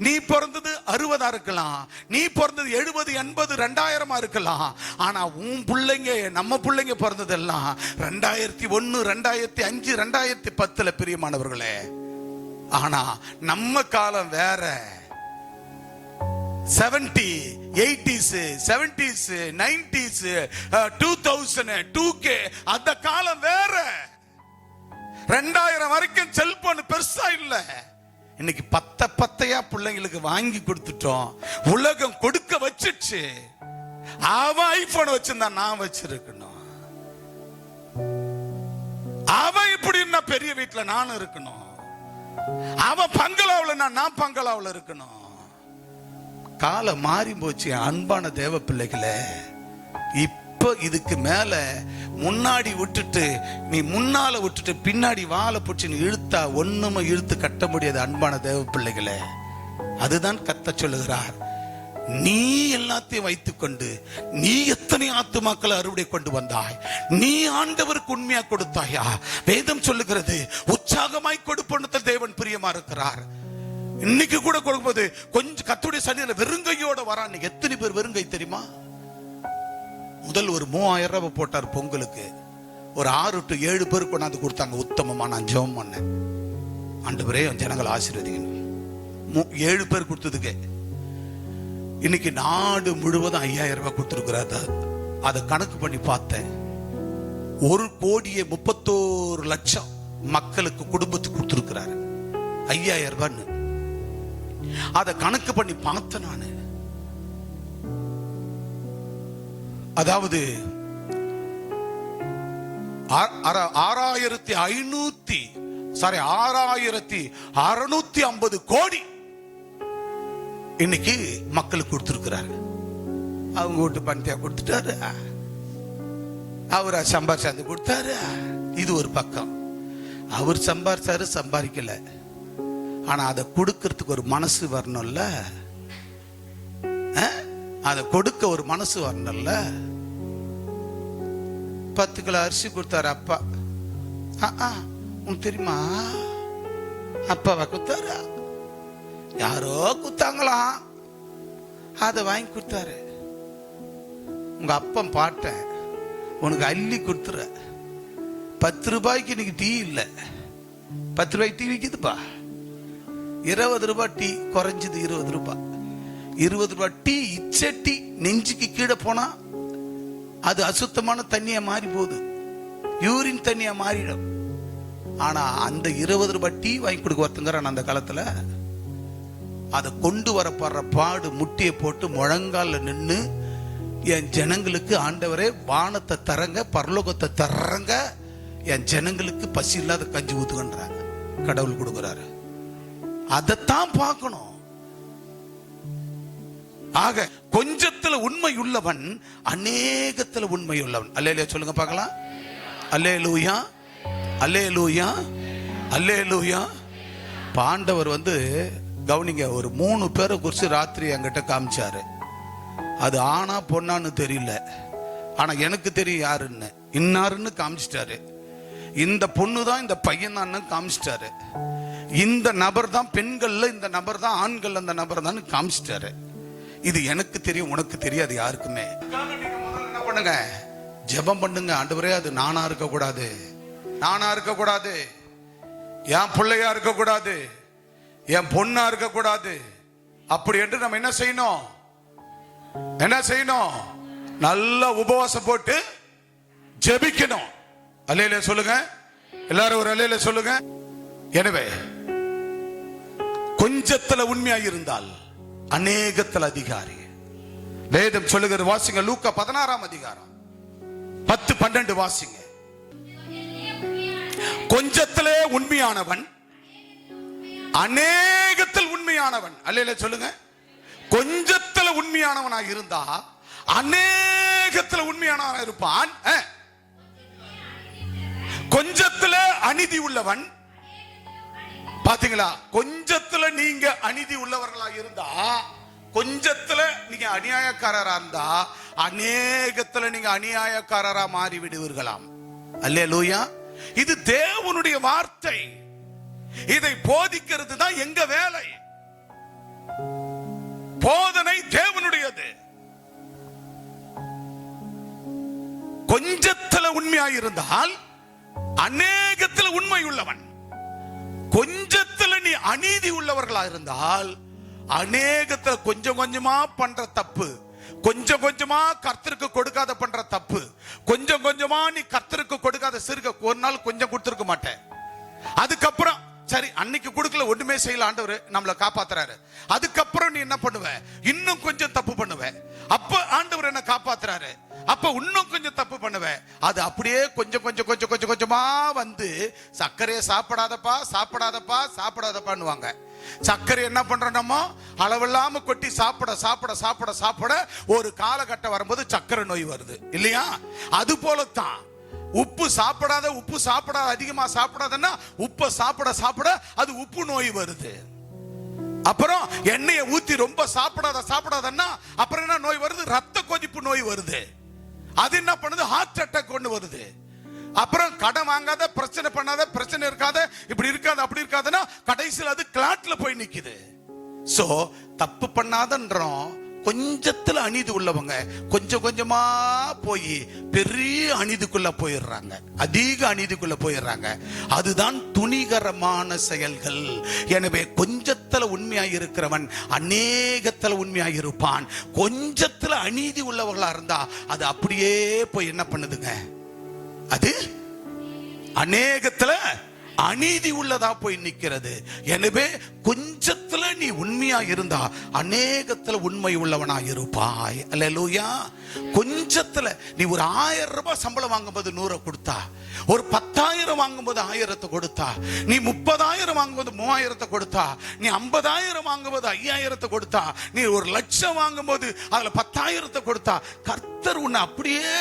நீ பிறந்தது 60 இருக்கலாம், நீ பிறந்தது 70 80 2000 இருக்கலாம். ஆனா உன் பிள்ளைங்க, நம்ம பிள்ளைங்க பிறந்தது எல்லாம் 2001 2005 2010 பிரியமானவர்களே. ஆனா நம்ம காலம் வேற. 70 80s 70s 90s 2000 2K அந்த காலம் வேற. 2000 வரைக்கும் செல்போன் பெருசா இல்ல. இன்னைக்கு பத்தையா பிள்ளைங்களுக்கு வாங்கி கொடுத்துட்டோம். உலகம் கொடுக்க வச்சிடுச்சு. அவன் ஐபோன் வச்சிருந்தா நான் வச்சிருக்கணும், அவன் இப்படி பெரிய வீட்டுல நானும் இருக்கணும், அவன் பங்களாவுல நான் பங்களாவுல இருக்கணும். காலம் மாறி போச்சு அன்பான தேவ பிள்ளைகளே. இப்போ இதுக்கு மேல முன்னாடி விட்டுட்டு நீ முன்னால விட்டுட்டு பின்னாடி வாழை பிடிச்சு நீ இழுத்தா ஒண்ணுமே இழுத்து கட்ட முடியாது அன்பான தேவ பிள்ளைகளே. அதுதான் கர்த்தர் சொல்லுகிறார், நீ எல்லாத்தையும் வைத்துக்கொண்டு நீ எத்தனை ஆத்துமாக்களை அறுவடை கொண்டு வந்தாய், நீ ஆண்டவருக்கு உண்மையா கொடுத்தாயா? வேதம் சொல்லுகிறது, உற்சாகமாய் கொடுப்போன்னு தேவன் பிரியமா இருக்கிறார். இன்னைக்கு கூட கொடுக்கும்போது கொஞ்சம் கர்த்தருடைய சன்னிதியில வெறுங்கையோட வரான். நீங்க எத்தனை பேர் வெறுங்கை தெரியுமா? முதல் ஒரு 3000 ரூபாய் போட்டார் பொங்கலுக்கு. ஒரு 6 to 7 பேருக்கு கொண்டாந்து கொடுத்தாங்க. உத்தமமா நான் ஜெபம் பண்ணேன், ஆண்டவரே ஜனங்கள் ஆசீர்வதிங்க. 7 பேர் கொடுத்ததுக்கு இன்னைக்கு நாடு முழுவதும் 5000 ரூபாய் கொடுத்துருக்கிறாரு. அதை கணக்கு பண்ணி பார்த்தேன். 1,31,00,000 மக்களுக்கு குடும்பத்துக்கு கொடுத்துருக்கிறாரு 5000 ரூபான்னு. அத கணக்கு பண்ணி பார்த்தேன் நானு. அதாவது 6650 கோடி இன்னைக்கு மக்களுக்கு கொடுத்திருக்கிறாரு. அவங்க வீட்டு பணத்தையா கொடுத்துட்டாரு, அவரா சம்பாரிச்சாந்து கொடுத்தாரு. இது ஒரு பக்கம். அவர் சம்பாரிச்சாரு, சம்பாதிக்கல. ஆனா அதை கொடுக்கறதுக்கு ஒரு மனசு வரணும்ல, அதை கொடுக்க ஒரு மனசு வரணும்ல. 10 கிலோ அரிசி கொடுத்தாரு அப்பா. உனக்கு தெரியுமா? அப்பாவா கொடுத்தாரு? யாரோ கொடுத்தாங்களாம், அதை வாங்கி கொடுத்தாரு. உங்க அப்பன் பாட்ட உனக்கு அள்ளி கொடுத்துற. 10 ரூபாய்க்கு இன்னைக்கு டீ இல்லை. 10 ரூபாய்க்கு டீ விற்கிதுப்பா. 20 ரூபாய் டீ குறைஞ்சது. 20 ரூபாய் 20 ரூபாய் டீ இச்ச டீ நெஞ்சுக்கு கீழே போனா அது அசுத்தமான தண்ணியா மாறி போகுது, யூரின் தண்ணியா மாறிடும். ஆனா அந்த 20 ரூபாய் டீ வாங்கி கொடுக்க ஒருத்தங்கிறான் அந்த காலத்துல. அதை கொண்டு வரப்படுற பாடு, முட்டியை போட்டு முழங்கால நின்று என் ஜனங்களுக்கு ஆண்டவரே வானத்தை தரங்க, பரலோகத்தை தரங்க, என் ஜனங்களுக்கு பசி இல்லாத கஞ்சி ஊத்துக்கன்றாங்க. கடவுள் கொடுக்கிறாரு. அதைத்தான் பார்க்கணும். ஆக கொஞ்சத்துல உண்மை உள்ளவன் அநேகத்துல உண்மை உள்ளவன். அல்லேலூயா சொல்லுங்க பார்க்கலாம். அல்லேலூயா, அல்லேலூயா, அல்லேலூயா. பாண்டவர் கவனிங்க, ஒரு 3 பேரை குறிச்சு ராத்திரி என்கிட்ட காமிச்சாரு. அது ஆனா பொண்ணான்னு தெரியல, ஆனா எனக்கு தெரியும் யாருன்னு. இன்னாருன்னு காமிச்சிட்டாரு. இந்த பொண்ணு தான் இந்த பையன் தான் காமிச்சிட்டாரு. இந்த நபர் தான் பெண்கள்ல, இந்த நபர் தான் ஆண்கள், அந்த நபர் தான் காமிச்சிட்டாரு. இது எனக்கு தெரியும், உனக்கு தெரியாது யாருக்குமே. என்ன பண்ணுங்க? ஜெபம் பண்ணுங்க. ஆண்டவரே, அது நானா இருக்க கூடாது, நானா இருக்க கூடாது, என் பிள்ளையா இருக்க கூடாது, என் பொண்ணா இருக்க கூடாது. அப்படி என்று நம்ம என்ன செய்யணும்? என்ன செய்யணும்? நல்ல உபவாசம் போட்டு ஜெபிக்கணும். அல்லேலூயா சொல்லுங்க எல்லாரும், ஒரு அல்லேலூயா சொல்லுங்க. எனவே கொஞ்சத்துல உண்மையா இருந்தால் அநேகத்தில் அதிகாரி. வேதம் சொல்லுகிறது, வாசிங்க லூக்கா 16ஆம் அதிகாரம் 10-12 வாசிங்க. கொஞ்சத்திலே உண்மையானவன் அநேகத்தில் உண்மையானவன். அல்லேலூயா சொல்லுங்க. கொஞ்சத்துல உண்மையானவனாக இருந்தா அநேகத்துல உண்மையானவனாக இருப்பான். கொஞ்சத்துல அநீதி உள்ளவன். பாத்தீங்களா? கொஞ்சத்துல நீங்க அநீதி உள்ளவர்களா இருந்தா, கொஞ்சத்துல நீங்க அநியாயக்காரரா இருந்தா அநேகத்துல நீங்க அநியாயக்காரரா மாறி விடுவீர்களாம். அல்லேலூயா. இது தேவனுடைய வார்த்தை. இதை போதிக்கிறது தான் எங்க வேலை. போதனை தேவனுடையது. கொஞ்சத்துல உண்மையாயிருந்தால் அநேகத்துல உண்மை உள்ளவன். கொஞ்சத்துல நீ அநீதி உள்ளவர்களா இருந்தால் அநேகத்துல கொஞ்சம் கொஞ்சமா பண்ற தப்பு, கொஞ்சம் கொஞ்சமா கர்த்தருக்கு கொடுக்காத பண்ற தப்பு, கொஞ்சம் கொஞ்சமா நீ கர்த்தருக்கு கொடுக்காத சிறுக ஒரு நாள் கொஞ்சம் கொடுத்திருக்க மாட்டேன். அதுக்கப்புறம் சரி, அன்னைக்கு கொடுக்கல, ஒண்ணுமே செய்யல, ஆண்டவர் நம்மளை காப்பாத்துறாரு. அதுக்கப்புறம் நீ என்ன பண்ணுவ? இன்னும் கொஞ்சம் தப்பு பண்ணுவ. அப்ப ஆண்டவர் என்ன காப்பாத்துறாரு, அப்ப இன்னும் கொஞ்சம் தப்பு பண்ணுவேன். அது அப்படியே கொஞ்சம் கொஞ்சம் கொஞ்சம் கொஞ்சம் கொஞ்சமா சர்க்கரையை சாப்பிடாதப்பா, சாப்பிடாதப்பா, சாப்பிடாதப்பான்னுவாங்க. சர்க்கரை என்ன பண்றோமோ அளவில்லாம கொட்டி சாப்பிட சாப்பிட சாப்பிட சாப்பிட ஒரு காலகட்டம் வரும்போது சர்க்கரை நோய் வருது இல்லையா? அது போலத்தான் உப்பு சாப்பிடாத, உப்பு சாப்பிடாத, அதிகமா சாப்பிடாதன்னா உப்பை சாப்பிட சாப்பிட அது உப்பு நோய் வருது. அப்புறம் எண்ணெயை ஊத்தி ரொம்ப சாப்பிடாத சாப்பிடாதன்னா அப்புறம் என்ன நோய் வருது? ரத்த கொதிப்பு நோய் வருது. அது என்ன பண்ணுது? ஹார்ட் அட்டாக் கொண்டு வருது. அப்புறம் கடன் வாங்காத, பிரச்சனை பண்ணாத, பிரச்சனை இருக்காத, இப்படி இருக்காது அப்படி இருக்காதுன்னா கடைசியில் அது கிளாட்ல போய் நிக்குது. சோ தப்பு பண்ணாதன்றோம். கொஞ்சத்துல அநீதி உள்ளவங்க கொஞ்சம் கொஞ்சமா போய் பெரிய அநீதிக்குள்ள போயிடுறாங்க, அதிக அநீதிக்குள்ள போயிடுறாங்க. அதுதான் துணிகரமான செயல்கள். எனவே கொஞ்சத்துல உண்மையாய் இருக்கிறவன் அநேகத்துல உண்மையாய் இருப்பான். கொஞ்சத்துல அநீதி உள்ளவர்களா இருந்தா அது அப்படியே போய் என்ன பண்ணுதுங்க? அது அநேகத்துல அநீதி உள்ளதா போய் நிக்கிறது. எனவே கொஞ்சத்துல நீ உண்மையா இருந்தா அநேகத்துல உண்மை உள்ளவனா இருப்பாய். அல்லேலூயா. கொஞ்சத்துல நீ ஒரு 1000 ரூபாய் சம்பளம் வாங்கும்போது 100 கொடுத்தா, ஒரு 10,000 வாங்கும்போது 1000 கொடுத்தா, நீ 30,000 வாங்கும்போது 3000 கொடுத்தா, நீ 50,000 வாங்கும்போது 5,000 கொடுத்தா, நீ 1,00,000 வாங்கும்போது அதுல 10,000 கொடுத்தா, கர்த்தர் உன்னை அப்படியே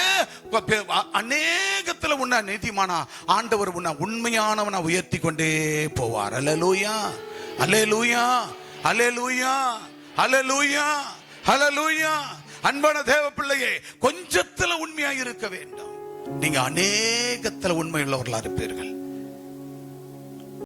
அநேகத்துல உன்னை நீதிமானா ஆண்டவர் உன்னை உண்மையானவனா உயர்த்தி கொண்டே போவார். அல்லேலூயா, அல்லேலூயா, அல்லேலூயா, அல்லேலூயா, அல்லேலூயா. அன்பான தேவ பிள்ளையே, கொஞ்சத்துல உண்மையா இருக்க வேண்டும், நீங்க அநேகத்துல உண்மை உள்ளவர்களா இருப்பீர்கள்.